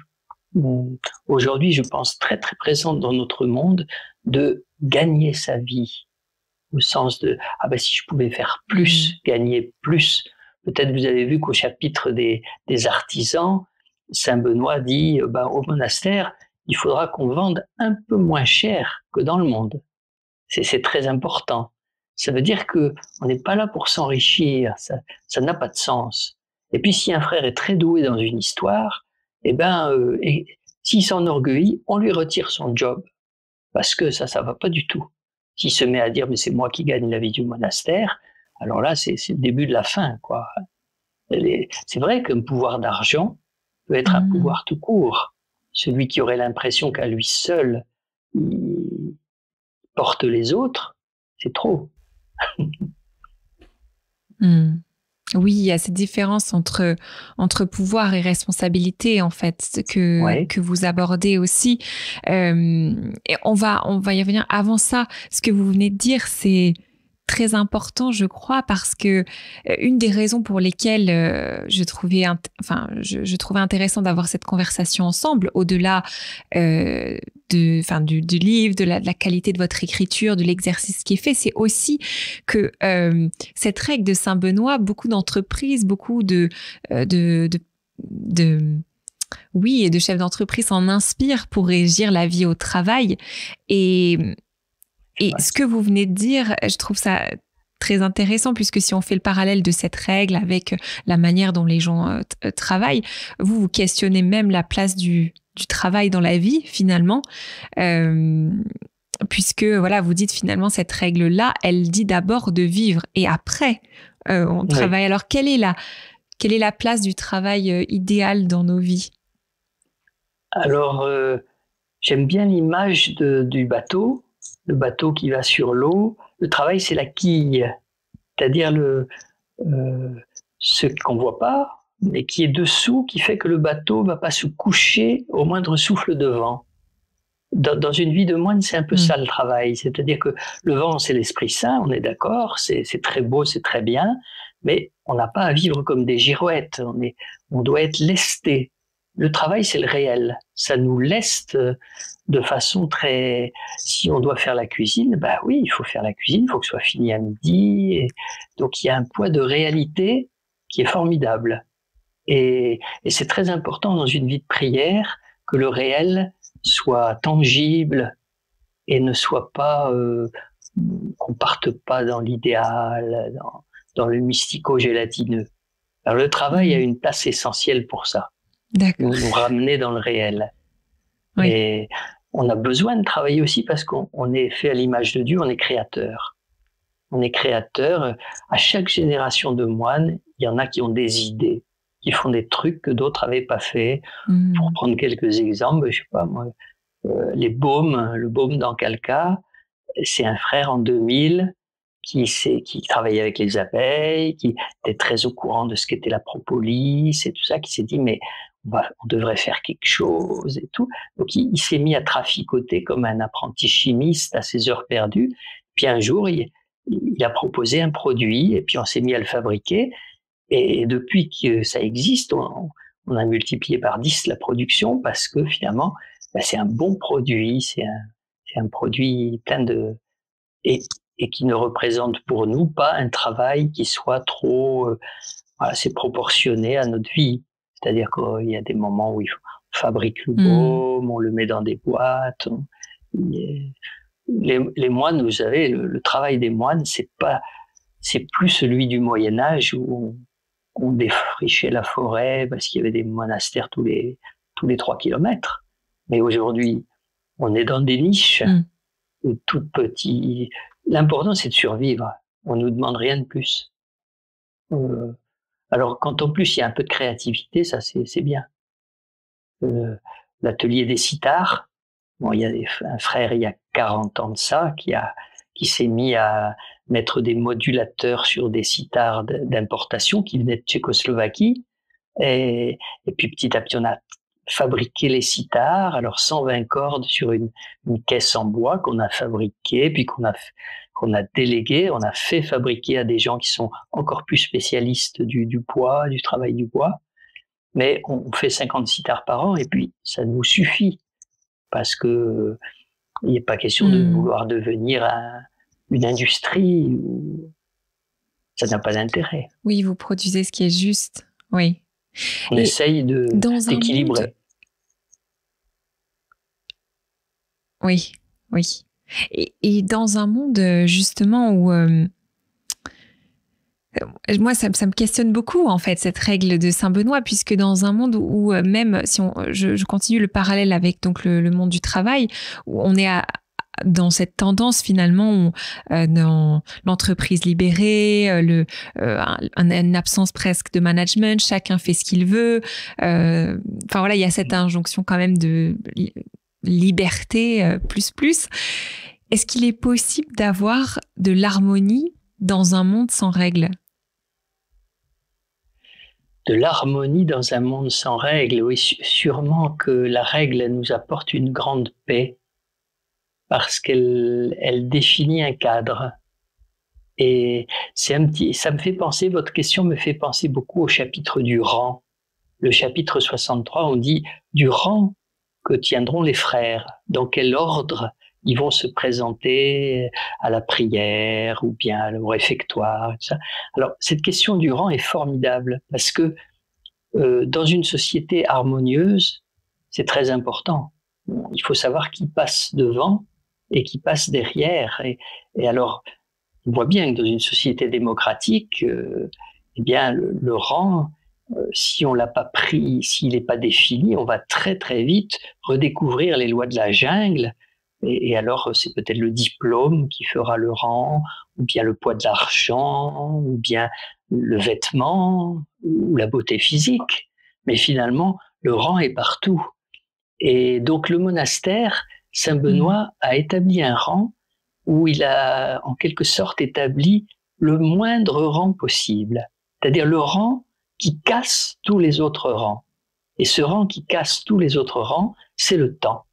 aujourd'hui, je pense, très très présente dans notre monde, de gagner sa vie. Au sens de, si je pouvais faire plus, gagner plus. Peut-être vous avez vu qu'au chapitre des artisans, Saint-Benoît dit, au monastère, il faudra qu'on vende un peu moins cher que dans le monde. C'est très important. Ça veut dire que on n'est pas là pour s'enrichir. Ça n'a pas de sens. Et puis, si un frère est très doué dans une histoire, et s'il s'enorgueillit, on lui retire son job. Parce que ça va pas du tout. S'il se met à dire, mais c'est moi qui gagne la vie du monastère, alors là, c'est le début de la fin, quoi. C'est vrai qu'un pouvoir d'argent peut être un pouvoir tout court. Celui qui aurait l'impression qu'à lui seul, il porte les autres, c'est trop. Oui, il y a cette différence entre pouvoir et responsabilité, en fait, que vous abordez aussi. Et on va y revenir. Avant ça, ce que vous venez de dire, c'est très important, je crois, parce que une des raisons pour lesquelles je trouvais intéressant d'avoir cette conversation ensemble, au-delà du livre, de la qualité de votre écriture, de l'exercice qui est fait, c'est aussi que cette règle de Saint-Benoît, beaucoup d'entreprises, beaucoup de chefs d'entreprise s'en inspirent pour régir la vie au travail. Et ce que vous venez de dire, je trouve ça très intéressant, puisque si on fait le parallèle de cette règle avec la manière dont les gens travaillent, vous questionnez même la place du travail dans la vie, finalement. puisque voilà, vous dites finalement cette règle-là, elle dit d'abord de vivre et après on travaille. Oui. Alors quelle est la place du travail idéal dans nos vies? Alors j'aime bien l'image du bateau, le bateau qui va sur l'eau. Le travail, c'est la quille, c'est-à-dire ce qu'on voit pas, mais qui est dessous, qui fait que le bateau va pas se coucher au moindre souffle de vent. Dans une vie de moine, c'est un peu ça le travail. C'est-à-dire que le vent, c'est l'Esprit Saint, on est d'accord, c'est très beau, c'est très bien, mais on n'a pas à vivre comme des girouettes. On doit être lesté. Le travail, c'est le réel. Ça nous leste de façon très... Si on doit faire la cuisine, bah oui, il faut faire la cuisine, il faut que ce soit fini à midi. Et... Donc, il y a un poids de réalité qui est formidable. Et c'est très important dans une vie de prière que le réel soit tangible et ne soit pas... qu'on parte pas dans l'idéal, dans le mystico-gélatineux. Alors, le travail a une place essentielle pour ça. Nous ramener dans le réel. Oui. Et on a besoin de travailler aussi parce qu'on est fait à l'image de Dieu, on est créateur. On est créateur. À chaque génération de moines, il y en a qui ont des idées, qui font des trucs que d'autres n'avaient pas fait. Pour prendre quelques exemples, je sais pas moi, le baume d'Ancalca, c'est un frère en 2000 qui travaillait avec les abeilles, qui était très au courant de ce qu'était la propolis et tout ça, qui s'est dit mais on devrait faire quelque chose et tout. Donc il s'est mis à traficoter comme un apprenti chimiste à ses heures perdues. Puis un jour, il a proposé un produit et puis on s'est mis à le fabriquer. Et depuis que ça existe, on a multiplié par 10 la production parce que finalement, c'est un bon produit, c'est un produit plein de... Et qui ne représente pour nous pas un travail qui soit trop... c'est proportionné à notre vie. C'est-à-dire qu'il y a des moments où on fabrique le baume, on le met dans des boîtes. Les moines, vous savez, le travail des moines, c'est plus celui du Moyen-Âge où on défrichait la forêt parce qu'il y avait des monastères tous les 3 kilomètres. Mais aujourd'hui, on est dans des niches toutes petites. L'important, c'est de survivre. On nous demande rien de plus. Alors, quand en plus il y a un peu de créativité, ça c'est bien. L'atelier des sitars, il y a un frère il y a 40 ans de ça qui s'est mis à mettre des modulateurs sur des sitars d'importation qui venaient de Tchécoslovaquie, et puis petit à petit on a fabriqué les sitars, alors 120 cordes sur une caisse en bois qu'on a fabriquée, puis qu'on a délégué, on a fait fabriquer à des gens qui sont encore plus spécialistes du bois, du travail du bois. Mais on fait 50 sitars par an et puis ça nous suffit parce que il n'est pas question de vouloir devenir une industrie. Ça n'a pas d'intérêt. Oui, vous produisez ce qui est juste. Oui. On essaye d'équilibrer. Oui, oui. Et dans un monde justement où moi ça me questionne beaucoup en fait cette règle de Saint Benoît, puisque dans un monde où même si je continue le parallèle avec donc le monde du travail, où on est dans cette tendance finalement dans l'entreprise libérée, une absence presque de management, chacun fait ce qu'il veut. Enfin voilà, il y a cette injonction quand même de liberté plus. Est-ce qu'il est possible d'avoir de l'harmonie dans un monde sans règles? De l'harmonie dans un monde sans règles, oui, sûrement que la règle nous apporte une grande paix parce qu'elle définit un cadre. Et ça me fait penser, votre question me fait penser beaucoup au chapitre du rang. Le chapitre 63, on dit du rang que tiendront les frères, dans quel ordre ils vont se présenter à la prière ou bien au réfectoire. Tout ça. Alors, cette question du rang est formidable parce que dans une société harmonieuse, c'est très important. Il faut savoir qui passe devant et qui passe derrière. Et alors, on voit bien que dans une société démocratique, eh bien, le rang, si on l'a pas pris, s'il n'est pas défini, on va très très vite redécouvrir les lois de la jungle Et alors, c'est peut-être le diplôme qui fera le rang, ou bien le poids de l'argent, ou bien le vêtement, ou la beauté physique. Mais finalement, le rang est partout. Et donc, le monastère, Saint-Benoît a établi un rang où il a, en quelque sorte, établi le moindre rang possible. C'est-à-dire le rang qui casse tous les autres rangs. Et ce rang qui casse tous les autres rangs, c'est le temps.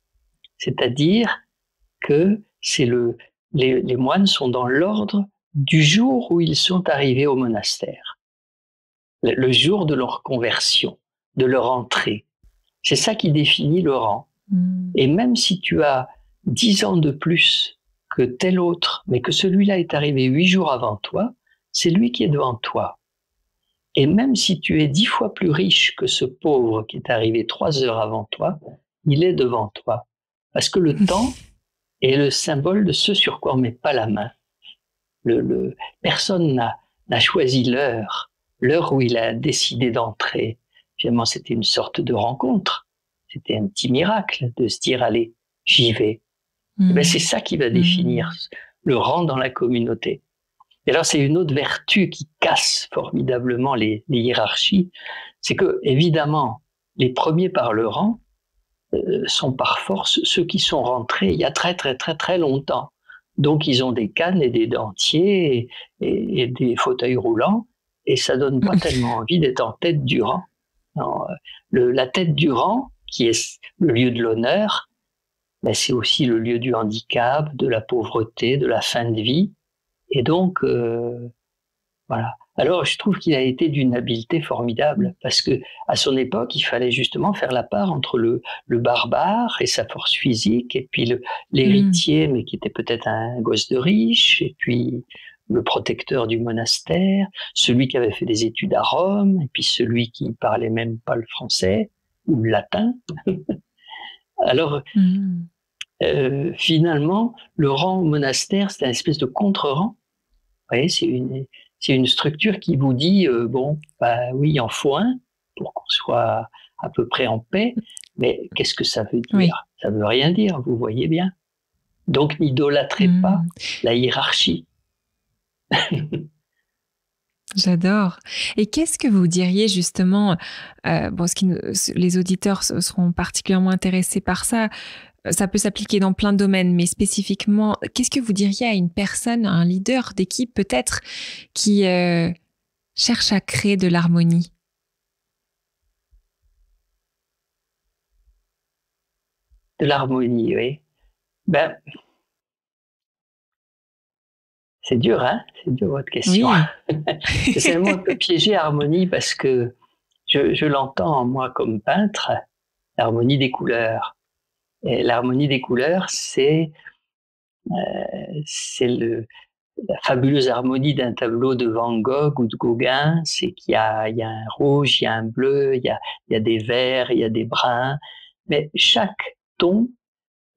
C'est-à-dire que les moines sont dans l'ordre du jour où ils sont arrivés au monastère, le jour de leur conversion, de leur entrée. C'est ça qui définit le rang. Et même si tu as 10 ans de plus que tel autre, mais que celui-là est arrivé 8 jours avant toi, c'est lui qui est devant toi. Et même si tu es 10 fois plus riche que ce pauvre qui est arrivé 3 heures avant toi, il est devant toi. Parce que le temps est le symbole de ce sur quoi on met pas la main. Personne n'a choisi l'heure où il a décidé d'entrer. Finalement, c'était une sorte de rencontre. C'était un petit miracle de se dire, allez, j'y vais. Et ben, c'est ça qui va définir le rang dans la communauté. Et alors, c'est une autre vertu qui casse formidablement les hiérarchies. C'est que, évidemment, les premiers par le rang sont par force ceux qui sont rentrés il y a très, très, très, très longtemps. Donc, ils ont des cannes et des dentiers et des fauteuils roulants. Et ça donne pas tellement envie d'être en tête du rang. Non, la tête du rang, qui est le lieu de l'honneur, mais c'est aussi le lieu du handicap, de la pauvreté, de la fin de vie. Et donc, voilà. Alors, je trouve qu'il a été d'une habileté formidable, parce que à son époque, il fallait justement faire la part entre le barbare et sa force physique, et puis l'héritier, mais qui était peut-être un gosse de riche, et puis le protecteur du monastère, celui qui avait fait des études à Rome, et puis celui qui parlait même pas le français ou le latin. Alors, finalement, le rang au monastère, c'est une espèce de contre-rang. Vous voyez, c'est une structure qui vous dit, bon, bah oui, il en faut un pour qu'on soit à peu près en paix, mais qu'est-ce que ça veut dire? Oui. Ça veut rien dire, vous voyez bien. Donc, n'idolâtrez pas la hiérarchie. J'adore. Et qu'est-ce que vous diriez justement, les auditeurs seront particulièrement intéressés par ça, ça peut s'appliquer dans plein de domaines, mais spécifiquement, qu'est-ce que vous diriez à une personne, à un leader d'équipe peut-être, qui cherche à créer de l'harmonie? De l'harmonie, oui. Ben, c'est dur, hein? C'est dur votre question. Oui. C'est un mot un peu piégé, harmonie, parce que je l'entends, moi, comme peintre, l'harmonie des couleurs. Et l'harmonie des couleurs, c'est la fabuleuse harmonie d'un tableau de Van Gogh ou de Gauguin. C'est qu'il y a un rouge, il y a un bleu, il y a des verts, il y a des bruns. Mais chaque ton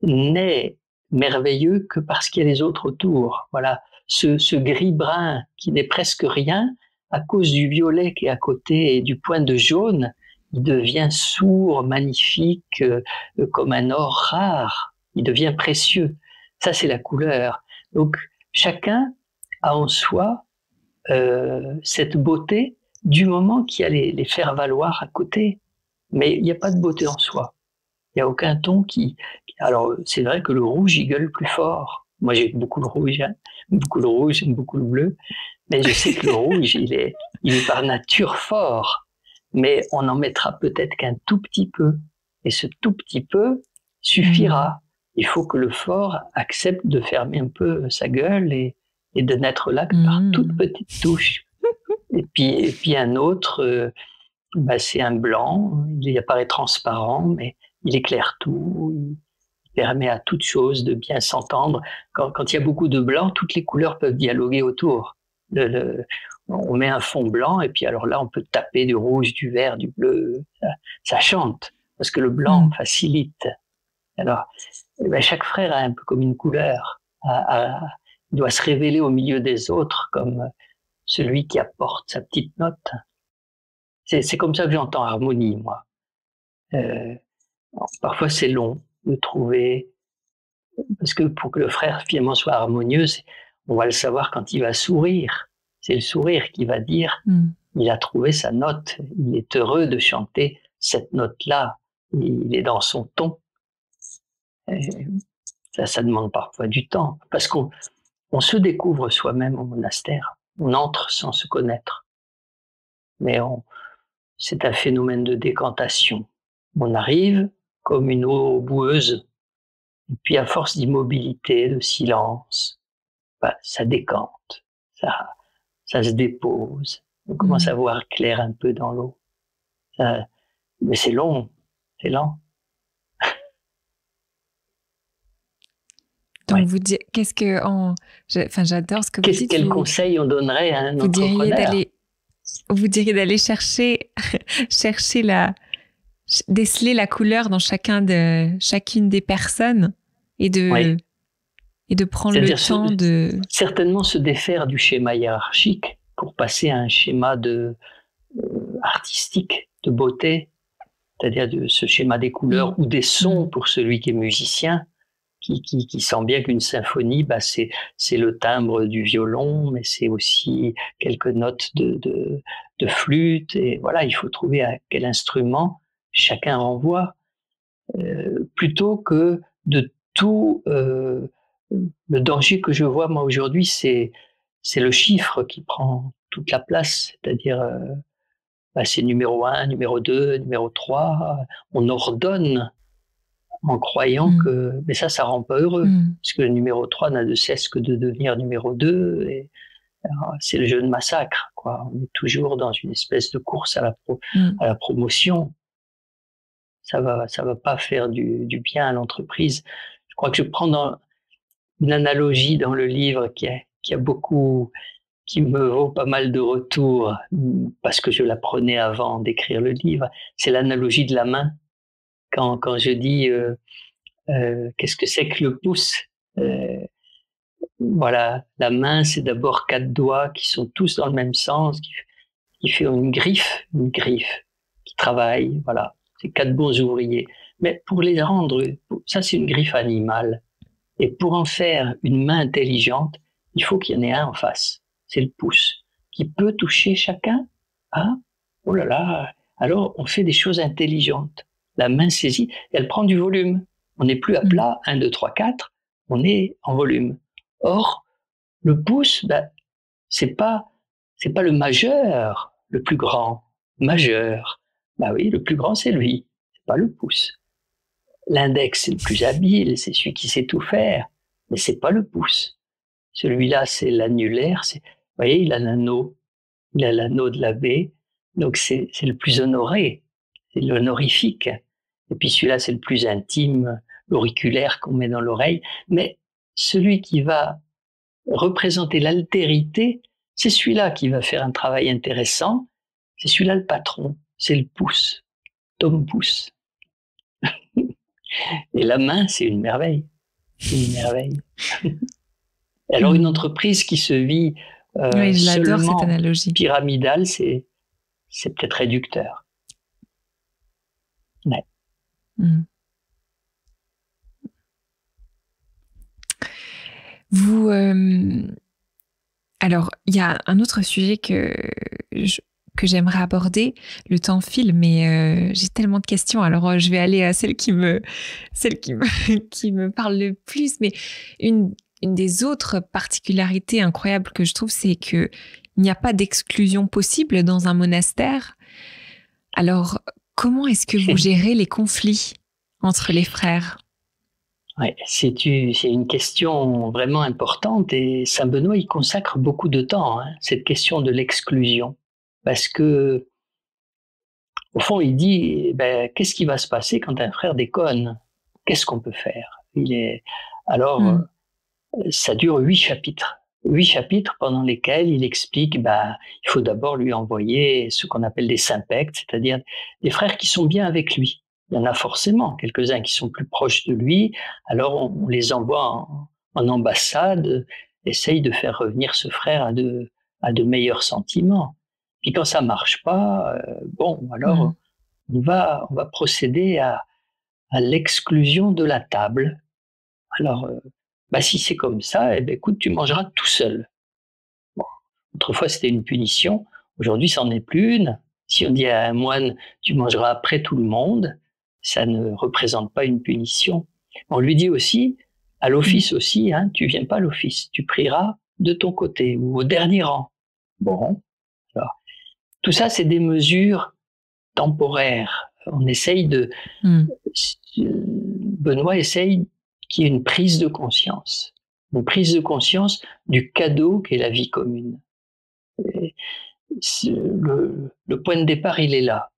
n'est merveilleux que parce qu'il y a les autres autour. Voilà. Ce gris-brun qui n'est presque rien, à cause du violet qui est à côté et du point de jaune, il devient sourd, magnifique, comme un or rare. Il devient précieux. Ça, c'est la couleur. Donc, chacun a en soi cette beauté du moment qu'il y a les faire valoir à côté. Mais il n'y a pas de beauté en soi. Il n'y a aucun ton qui... Alors, c'est vrai que le rouge, il gueule plus fort. Moi, j'ai beaucoup de rouge, hein. Beaucoup de rouge, j'aime beaucoup le bleu. Mais je sais que le rouge, il est par nature fort. Mais on en mettra peut-être qu'un tout petit peu. Et ce tout petit peu suffira. Il faut que le fort accepte de fermer un peu sa gueule et de n'être là que par toute petite touche. Et puis un autre, c'est un blanc. Il apparaît transparent, mais il éclaire tout. Il permet à toute chose de bien s'entendre. Quand il y a beaucoup de blanc, toutes les couleurs peuvent dialoguer autour. On met un fond blanc et puis alors là, on peut taper du rouge, du vert, du bleu. Ça chante parce que le blanc facilite. Alors, chaque frère a un peu comme une couleur. Il doit se révéler au milieu des autres comme celui qui apporte sa petite note. C'est comme ça que j'entends harmonie, moi. Parfois, c'est long de trouver Parce que pour que le frère finalement soit harmonieux, on va le savoir quand il va sourire. C'est le sourire qui va dire il a trouvé sa note, il est heureux de chanter cette note-là, il est dans son ton. Et ça demande parfois du temps, parce qu'on se découvre soi-même au monastère, on entre sans se connaître. Mais c'est un phénomène de décantation. On arrive comme une eau boueuse, et puis à force d'immobilité, de silence, ça décante, ça se dépose, on commence à voir clair un peu dans l'eau. Mais c'est long, c'est lent. Donc vous dites, j'adore ce que vous dites. Quel conseil on donnerait à un entrepreneur? Vous diriez d'aller chercher déceler la couleur dans chacune des personnes et de prendre le temps de... Certainement se défaire du schéma hiérarchique pour passer à un schéma artistique, de beauté, c'est-à-dire de ce schéma des couleurs ou des sons pour celui qui est musicien, qui sent bien qu'une symphonie, c'est le timbre du violon, mais c'est aussi quelques notes de flûte. Et voilà, il faut trouver à quel instrument chacun renvoie, plutôt que de tout. Le danger que je vois moi aujourd'hui, c'est le chiffre qui prend toute la place, c'est-à-dire c'est numéro 1, numéro 2, numéro 3. On ordonne en croyant que... Mais ça rend pas heureux, parce que le numéro 3 n'a de cesse que de devenir numéro 2. Et c'est le jeu de massacre, quoi. On est toujours dans une espèce de course à la promotion. Ça va pas faire du bien à l'entreprise. Je crois que je prends une analogie dans le livre qui me vaut pas mal de retours, parce que je la prenais avant d'écrire le livre. C'est l'analogie de la main. Quand je dis qu'est-ce que c'est que le pouce, voilà, la main, c'est d'abord 4 doigts qui sont tous dans le même sens, qui fait une griffe qui travaille, voilà, c'est 4 bons ouvriers. Mais pour les rendre, ça c'est une griffe animale, et pour en faire une main intelligente, il faut qu'il y en ait un en face, c'est le pouce, qui peut toucher chacun. Ah, oh là là, alors on fait des choses intelligentes. La main saisit, elle prend du volume. On n'est plus à plat, 1, 2, 3, 4, on est en volume. Or, le pouce, c'est pas le majeur, le plus grand. Majeur, oui, le plus grand c'est lui, c'est pas le pouce. L'index c'est le plus habile, c'est celui qui sait tout faire, mais c'est pas le pouce. Celui-là c'est l'annulaire, vous voyez, il a l'anneau de la baie, donc c'est le plus honoré, c'est l'honorifique. Et puis celui-là, c'est le plus intime, l'auriculaire qu'on met dans l'oreille. Mais celui qui va représenter l'altérité, c'est celui-là qui va faire un travail intéressant. C'est celui-là le patron, c'est le pouce, Tom Pouce. Et la main, c'est une merveille. C'est une merveille. Alors une entreprise qui se vit seulement cette analogie pyramidale, c'est peut-être réducteur. Ouais. Vous, alors, il y a un autre sujet que j'aimerais aborder. Le temps file, mais j'ai tellement de questions. Alors, je vais aller à celle qui me parle le plus. Mais une des autres particularités incroyables que je trouve, c'est que il n'y a pas d'exclusion possible dans un monastère. Alors, comment est-ce que vous gérez les conflits entre les frères? Ouais, c'est une question vraiment importante, et Saint Benoît y consacre beaucoup de temps, cette question de l'exclusion. Parce que, au fond, il dit, qu'est-ce qui va se passer quand un frère déconne? Qu'est-ce qu'on peut faire? Alors, ça dure 8 chapitres. 8 chapitres pendant lesquels il explique, il faut d'abord lui envoyer ce qu'on appelle des sympectes, c'est-à-dire des frères qui sont bien avec lui. Il y en a forcément quelques-uns qui sont plus proches de lui, alors on les envoie en ambassade, essaye de faire revenir ce frère à de meilleurs sentiments. Puis quand ça marche pas, alors on va procéder à l'exclusion de la table. alors, si c'est comme ça, écoute, tu mangeras tout seul. Bon. Autrefois, c'était une punition. Aujourd'hui, ça n'en est plus une. Si on dit à un moine, tu mangeras après tout le monde, ça ne représente pas une punition. On lui dit aussi, à l'office aussi, hein, tu viens pas à l'office, tu prieras de ton côté ou au dernier rang. Bon, alors, tout ça, c'est des mesures temporaires. On essaye Benoît essaye qu'il y ait une prise de conscience du cadeau qu'est la vie commune. Le point de départ, il est là.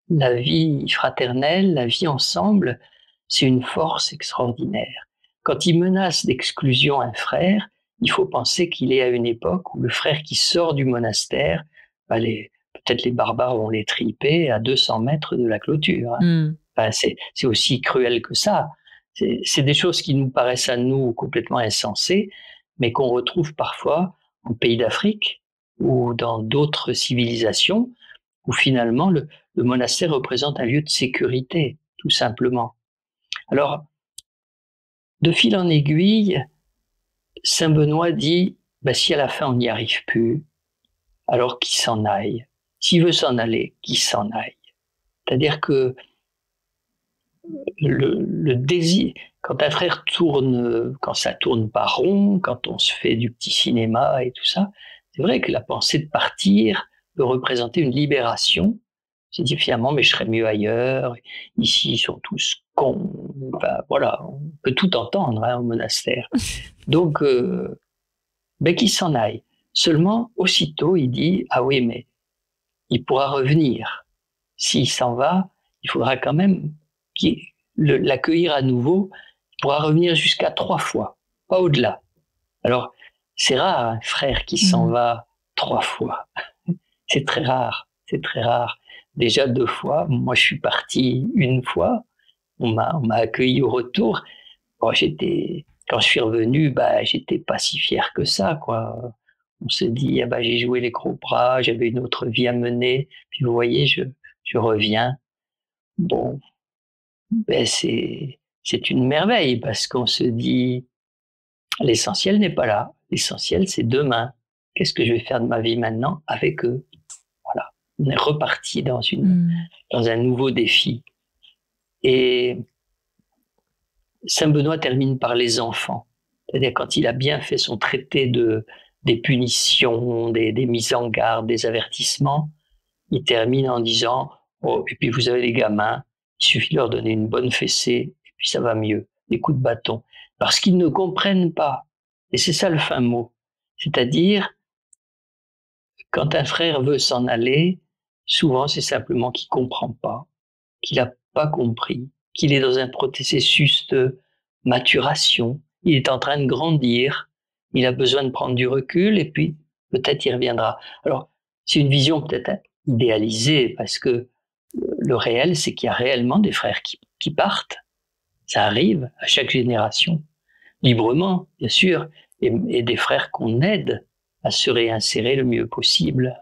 La vie fraternelle, la vie ensemble, c'est une force extraordinaire. Quand il menace d'exclusion un frère, il faut penser qu'il est à une époque où le frère qui sort du monastère, peut-être les barbares vont les triper à 200 mètres de la clôture. Hein. Enfin, c'est aussi cruel que ça. C'est des choses qui nous paraissent à nous complètement insensées, mais qu'on retrouve parfois en pays d'Afrique ou dans d'autres civilisations, où finalement le monastère représente un lieu de sécurité, tout simplement. Alors, de fil en aiguille, Saint Benoît dit, si à la fin on n'y arrive plus, alors qu'il s'en aille. S'il veut s'en aller, qu'il s'en aille. C'est-à-dire que le désir, quand un frère tourne, quand ça tourne pas rond, quand on se fait du petit cinéma et tout ça, c'est vrai que la pensée de partir peut représenter une libération. C'est dit finalement, mais je serais mieux ailleurs. Ici, ils sont tous cons. Enfin, voilà, on peut tout entendre au monastère. Donc, qu'il s'en aille. Seulement, aussitôt, il dit, ah oui, mais il pourra revenir. S'il s'en va, il faudra quand même l'accueillir à nouveau. Il pourra revenir jusqu'à 3 fois, pas au-delà. Alors, c'est rare, un frère qui s'en va 3 fois. C'est très rare. Déjà 2 fois. Moi, je suis parti 1 fois. On m'a accueilli au retour. Bon, quand je suis revenu, j'étais pas si fier que ça, quoi. On se dit, j'ai joué les gros bras, j'avais une autre vie à mener. Puis vous voyez, je reviens. Bon, c'est une merveille parce qu'on se dit, l'essentiel n'est pas là. L'essentiel, c'est demain. Qu'est-ce que je vais faire de ma vie maintenant avec eux? Voilà. On est reparti dans un nouveau défi. Et Saint Benoît termine par les enfants. C'est-à-dire quand il a bien fait son traité des punitions, des mises en garde, des avertissements, il termine en disant « Oh, et puis vous avez les gamins, il suffit de leur donner une bonne fessée, et puis ça va mieux, des coups de bâton. » Parce qu'ils ne comprennent pas. Et c'est ça le fin mot. C'est-à-dire, quand un frère veut s'en aller, souvent c'est simplement qu'il ne comprend pas, qu'il n'a pas compris, qu'il est dans un processus de maturation, il est en train de grandir, il a besoin de prendre du recul et puis peut-être il reviendra. Alors, c'est une vision peut-être idéalisée parce que le réel, c'est qu'il y a réellement des frères qui partent. Ça arrive à chaque génération, librement, bien sûr, et des frères qu'on aide à se réinsérer le mieux possible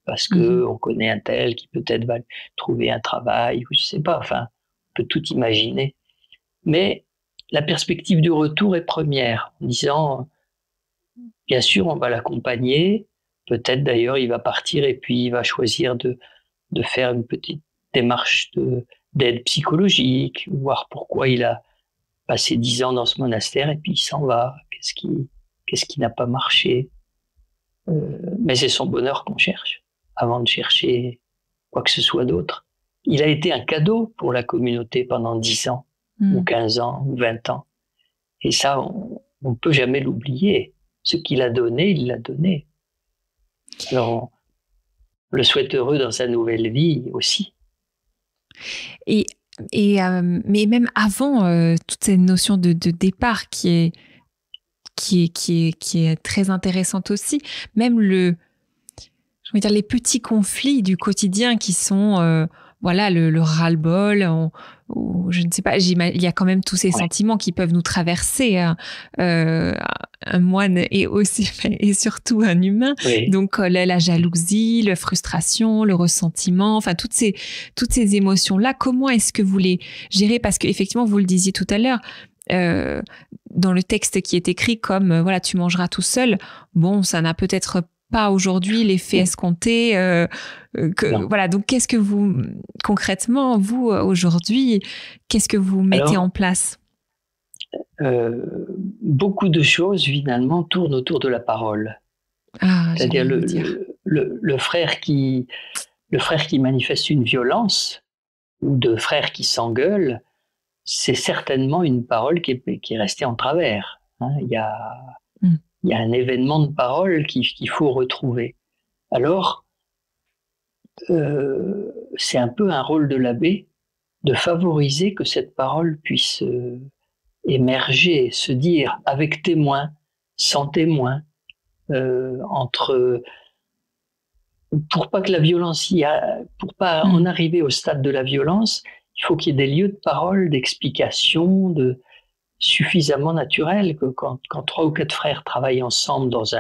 parce que on connaît un tel qui peut-être va trouver un travail ou je sais pas, enfin, on peut tout imaginer. Mais la perspective du retour est première, en disant, bien sûr, on va l'accompagner, peut-être d'ailleurs il va partir et puis il va choisir de faire une petite démarche d'aide psychologique, voir pourquoi il a passé 10 ans dans ce monastère et puis il s'en va, qu'est-ce qui n'a pas marché. Mais c'est son bonheur qu'on cherche, avant de chercher quoi que ce soit d'autre. Il a été un cadeau pour la communauté pendant 10 ans, ou 15 ans, ou 20 ans. Et ça, on ne peut jamais l'oublier. Ce qu'il a donné, il l'a donné. Alors, on le souhaite heureux dans sa nouvelle vie aussi. Mais même avant toute cette notion de départ qui est très intéressante aussi, même les petits conflits du quotidien qui sont le ras-le-bol, je ne sais pas, il y a quand même tous ces sentiments qui peuvent nous traverser. Un moine est aussi et surtout un humain. Oui. Donc la jalousie, la frustration, le ressentiment, enfin toutes ces émotions-là, comment est-ce que vous les gérez? Parce qu'effectivement, vous le disiez tout à l'heure, dans le texte qui est écrit comme voilà, tu mangeras tout seul. Bon, ça n'a peut-être pas aujourd'hui l'effet escompté. Voilà. Donc, qu'est-ce que vous concrètement, vous aujourd'hui, qu'est-ce que vous mettez en place? Beaucoup de choses finalement tournent autour de la parole. C'est-à-dire le frère qui manifeste une violence ou deux frères qui s'engueulent, c'est certainement une parole qui est restée en travers. Hein. Il y a un événement de parole qu'il faut retrouver. Alors, c'est un peu un rôle de l'abbé de favoriser que cette parole puisse émerger, se dire avec témoin, sans témoin, pour pas que la violence pour pas en arriver au stade de la violence, il faut qu'il y ait des lieux de parole, d'explication, suffisamment naturels que quand 3 ou 4 frères travaillent ensemble dans ce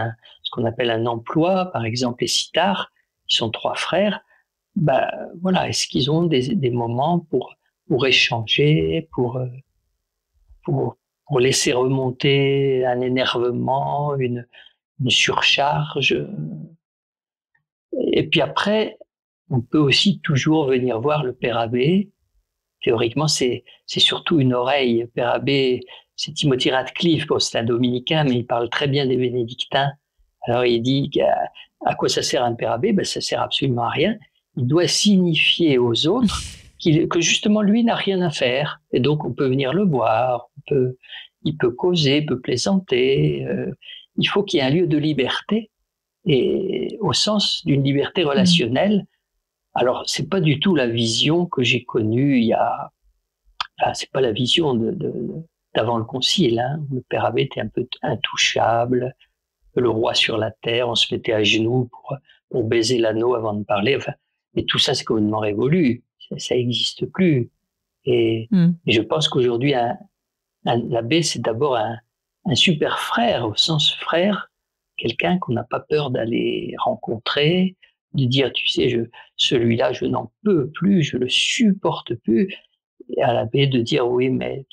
qu'on appelle un emploi, par exemple les sitars, qui sont 3 frères, voilà, est-ce qu'ils ont des moments pour échanger, pour laisser remonter un énervement, une surcharge. Et puis après, on peut aussi toujours venir voir le père abbé. Théoriquement, c'est surtout une oreille. Le père abbé, c'est Timothy Radcliffe, c'est un dominicain, mais il parle très bien des bénédictins. Alors il dit à quoi ça sert un père abbé? Ça sert absolument à rien. Il doit signifier aux autres que justement lui n'a rien à faire. Et donc on peut venir le voir, il peut causer, il peut plaisanter. Il faut qu'il y ait un lieu de liberté, et au sens d'une liberté relationnelle. Alors, c'est pas du tout la vision que j'ai connue c'est pas la vision d'avant le concile, hein, où le père abbé était un peu intouchable, le roi sur la terre, on se mettait à genoux pour baiser l'anneau avant de parler. Enfin, mais tout ça, c'est complètement révolu. Ça n'existe plus. Et je pense qu'aujourd'hui, l'abbé, c'est d'abord un super frère, au sens frère, quelqu'un qu'on n'a pas peur d'aller rencontrer, de dire, tu sais, celui-là, je n'en peux plus, je le supporte plus. Et à l'abbé de dire, oui, mais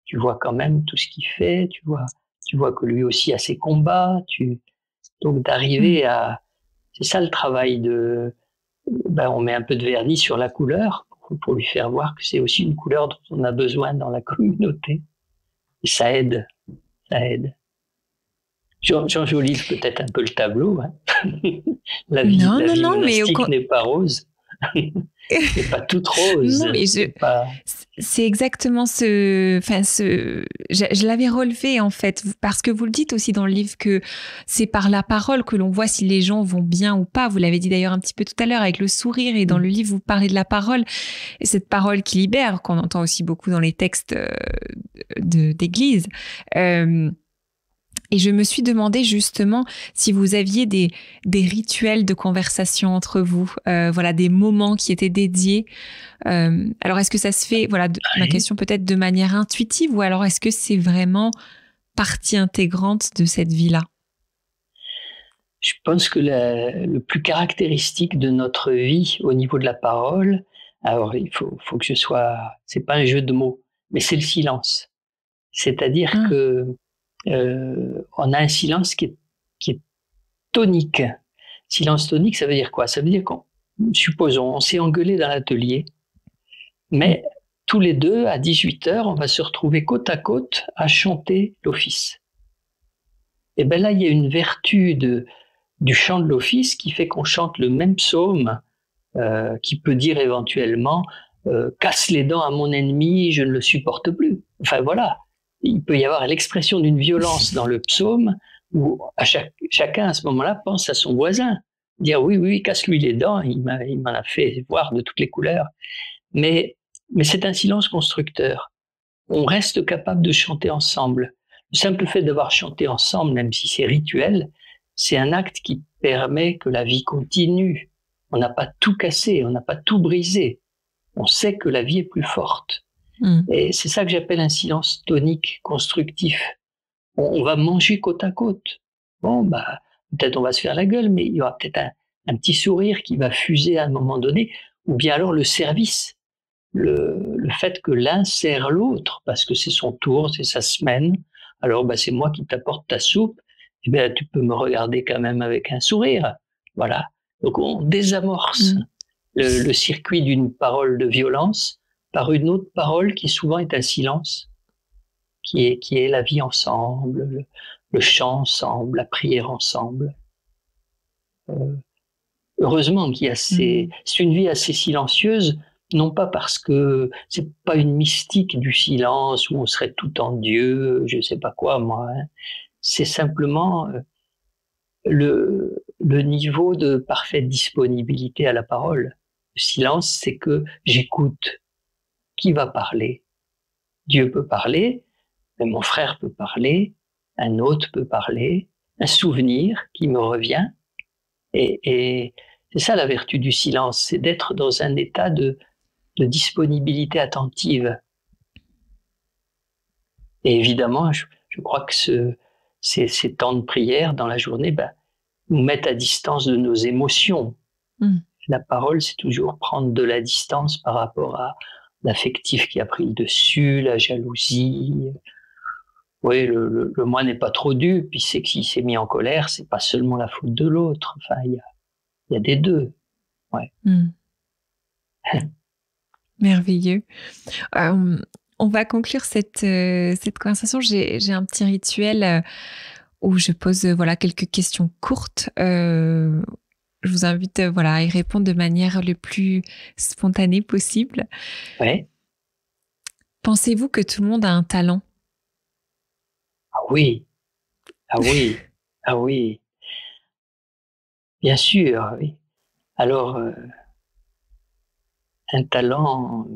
tu vois quand même tout ce qu'il fait, tu vois que lui aussi a ses combats, donc d'arriver c'est ça le travail on met un peu de vernis sur la couleur pour lui faire voir que c'est aussi une couleur dont on a besoin dans la communauté. Et ça aide. J'enjolive peut-être un peu le tableau. Hein. La vie monastique n'est pas rose. C'est pas toute rose. Non, mais c'est exactement je l'avais relevé en fait, parce que vous le dites aussi dans le livre que c'est par la parole que l'on voit si les gens vont bien ou pas. Vous l'avez dit d'ailleurs un petit peu tout à l'heure avec le sourire, et dans le livre vous parlez de la parole, et cette parole qui libère, qu'on entend aussi beaucoup dans les textes d'église. Et je me suis demandé justement si vous aviez des rituels de conversation entre vous, voilà, des moments qui étaient dédiés. Alors, est-ce que ça se fait, voilà, ma question peut-être de manière intuitive, ou alors est-ce que c'est vraiment partie intégrante de cette vie-là? Je pense que le plus caractéristique de notre vie au niveau de la parole, alors il faut que c'est pas un jeu de mots, mais c'est le silence. C'est-à-dire que on a un silence qui est tonique. Silence tonique, ça veut dire quoi? Ça veut dire supposons, on s'est engueulé dans l'atelier, mais tous les deux, à 18h, on va se retrouver côte à côte à chanter l'office. Et bien là, il y a une vertu du chant de l'office qui fait qu'on chante le même psaume, qui peut dire éventuellement « casse les dents à mon ennemi, je ne le supporte plus ». Enfin voilà. Il peut y avoir l'expression d'une violence dans le psaume où chacun à ce moment-là pense à son voisin. Dire oui, casse-lui les dents, il m'en a fait voir de toutes les couleurs. Mais c'est un silence constructeur. On reste capable de chanter ensemble. Le simple fait d'avoir chanté ensemble, même si c'est rituel, c'est un acte qui permet que la vie continue. On n'a pas tout cassé, on n'a pas tout brisé. On sait que la vie est plus forte. Et c'est ça que j'appelle un silence tonique, constructif. On va manger côte à côte. Bon, peut-être on va se faire la gueule, mais il y aura peut-être un petit sourire qui va fuser à un moment donné, ou bien alors le service. le fait que l'un sert l'autre, parce que c'est son tour, c'est sa semaine. Alors, c'est moi qui t'apporte ta soupe. Eh bien, tu peux me regarder quand même avec un sourire. Voilà. Donc, on désamorce le circuit d'une parole de violence par une autre parole qui souvent est un silence, qui est la vie ensemble, le chant ensemble, la prière ensemble. Heureusement qu'il y a c'est une vie assez silencieuse, non pas parce que c'est pas une mystique du silence où on serait tout en Dieu, je sais pas quoi, moi. C'est simplement le niveau de parfaite disponibilité à la parole. Le silence, c'est que j'écoute. Qui va parler? Dieu peut parler, mais mon frère peut parler, un autre peut parler, un souvenir qui me revient. Et c'est ça la vertu du silence, c'est d'être dans un état de disponibilité attentive. Et évidemment, je crois que ces temps de prière dans la journée nous mettent à distance de nos émotions. La parole, c'est toujours prendre de la distance par rapport à l'affectif qui a pris le dessus, la jalousie. Oui, le moi n'est pas trop dû, puis c'est qu'il s'est mis en colère, c'est pas seulement la faute de l'autre. Enfin, il y a des deux. Ouais. Merveilleux. On va conclure cette conversation. J'ai un petit rituel où je pose quelques questions courtes. Je vous invite à y répondre de manière le plus spontanée possible. Ouais. Pensez-vous que tout le monde a un talent? Ah oui. Ah oui. Ah oui. Bien sûr, oui. Alors, un talent,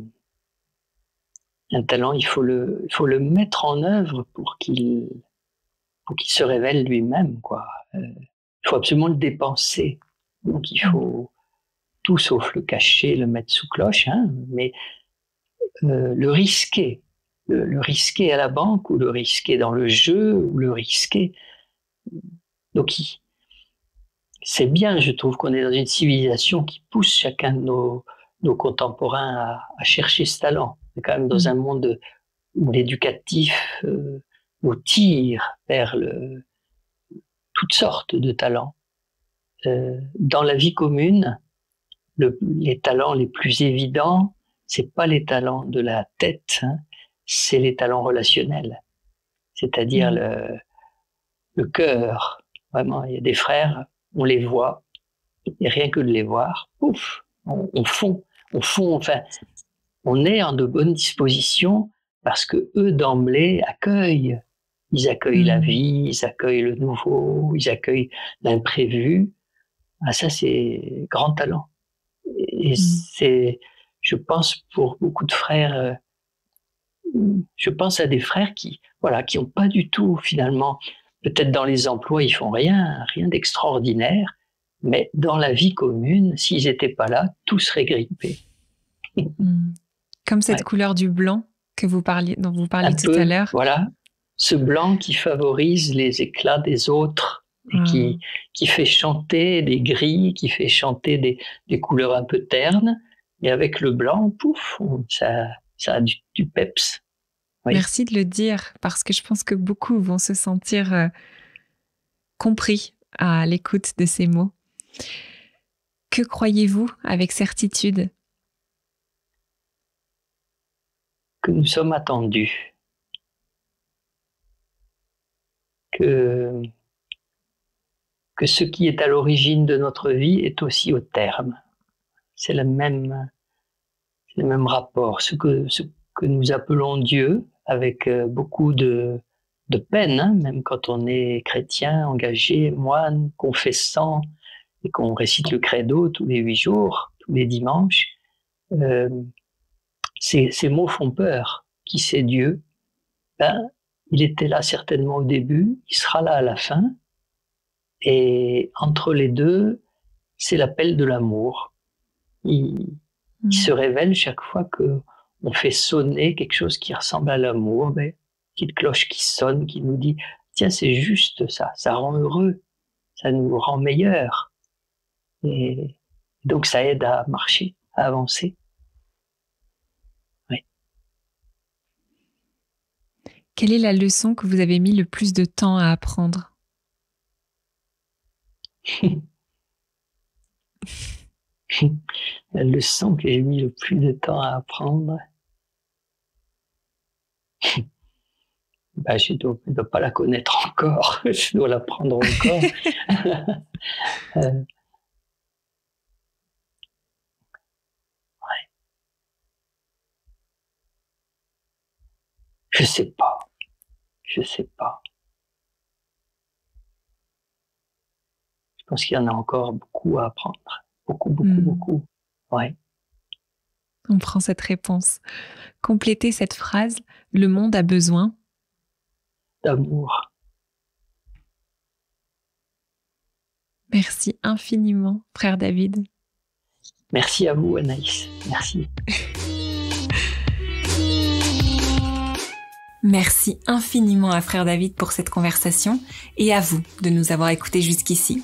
il faut le mettre en œuvre pour qu'il se révèle lui-même, quoi. Il faut absolument le dépenser. Donc, il faut tout sauf le cacher, le mettre sous cloche, mais le risquer. Le risquer à la banque, ou le risquer dans le jeu, ou le risquer. Donc, c'est bien, je trouve, qu'on est dans une civilisation qui pousse chacun de nos contemporains à chercher ce talent. On est quand même dans un monde où l'éducatif nous tire vers toutes sortes de talents. Dans la vie commune, les talents les plus évidents, c'est pas les talents de la tête, c'est les talents relationnels. C'est-à-dire le cœur. Vraiment, il y a des frères, on les voit, et rien que de les voir, ouf, on fond, enfin, on est en de bonnes dispositions parce que eux d'emblée accueillent. Ils accueillent la vie, ils accueillent le nouveau, ils accueillent l'imprévu. Ah, ça, c'est grand talent. Et c'est, je pense, pour beaucoup de frères, je pense à des frères qui ont pas du tout, finalement, peut-être dans les emplois, ils font rien d'extraordinaire, mais dans la vie commune, s'ils étaient pas là, tout serait grippé. Comme cette couleur du blanc dont vous parliez tout à l'heure. Voilà, ce blanc qui favorise les éclats des autres, et qui fait chanter des gris, qui fait chanter des couleurs un peu ternes, et avec le blanc, pouf, ça a du peps. Oui. Merci de le dire, parce que je pense que beaucoup vont se sentir compris à l'écoute de ces mots. Que croyez-vous avec certitude? Que nous sommes attendus. Que ce qui est à l'origine de notre vie est aussi au terme. C'est le même rapport. Ce que nous appelons Dieu, avec beaucoup de peine, même quand on est chrétien, engagé, moine, confessant, et qu'on récite le credo tous les 8 jours, tous les dimanches, ces mots font peur. Qui c'est Dieu? Il était là certainement au début, il sera là à la fin, et entre les deux, c'est l'appel de l'amour. Il se révèle chaque fois que on fait sonner quelque chose qui ressemble à l'amour, petite cloche qui sonne, qui nous dit « Tiens, c'est juste ça, ça rend heureux, ça nous rend meilleurs. » Et donc ça aide à marcher, à avancer. Quelle est la leçon que vous avez mis le plus de temps à apprendre? La leçon que j'ai mis le plus de temps à apprendre, je ne dois pas la connaître encore, je dois l'apprendre encore. Je sais pas. Je pense qu'il y en a encore beaucoup à apprendre. Beaucoup. Ouais. On prend cette réponse. Complétez cette phrase. Le monde a besoin d'amour. Merci infiniment, frère David. Merci à vous, Anaïs. Merci. Merci infiniment à frère David pour cette conversation et à vous de nous avoir écoutés jusqu'ici.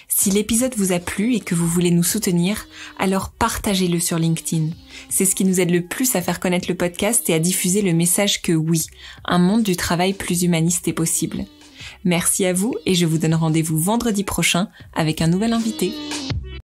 Si l'épisode vous a plu et que vous voulez nous soutenir, alors partagez-le sur LinkedIn. C'est ce qui nous aide le plus à faire connaître le podcast et à diffuser le message que oui, un monde du travail plus humaniste est possible. Merci à vous et je vous donne rendez-vous vendredi prochain avec un nouvel invité.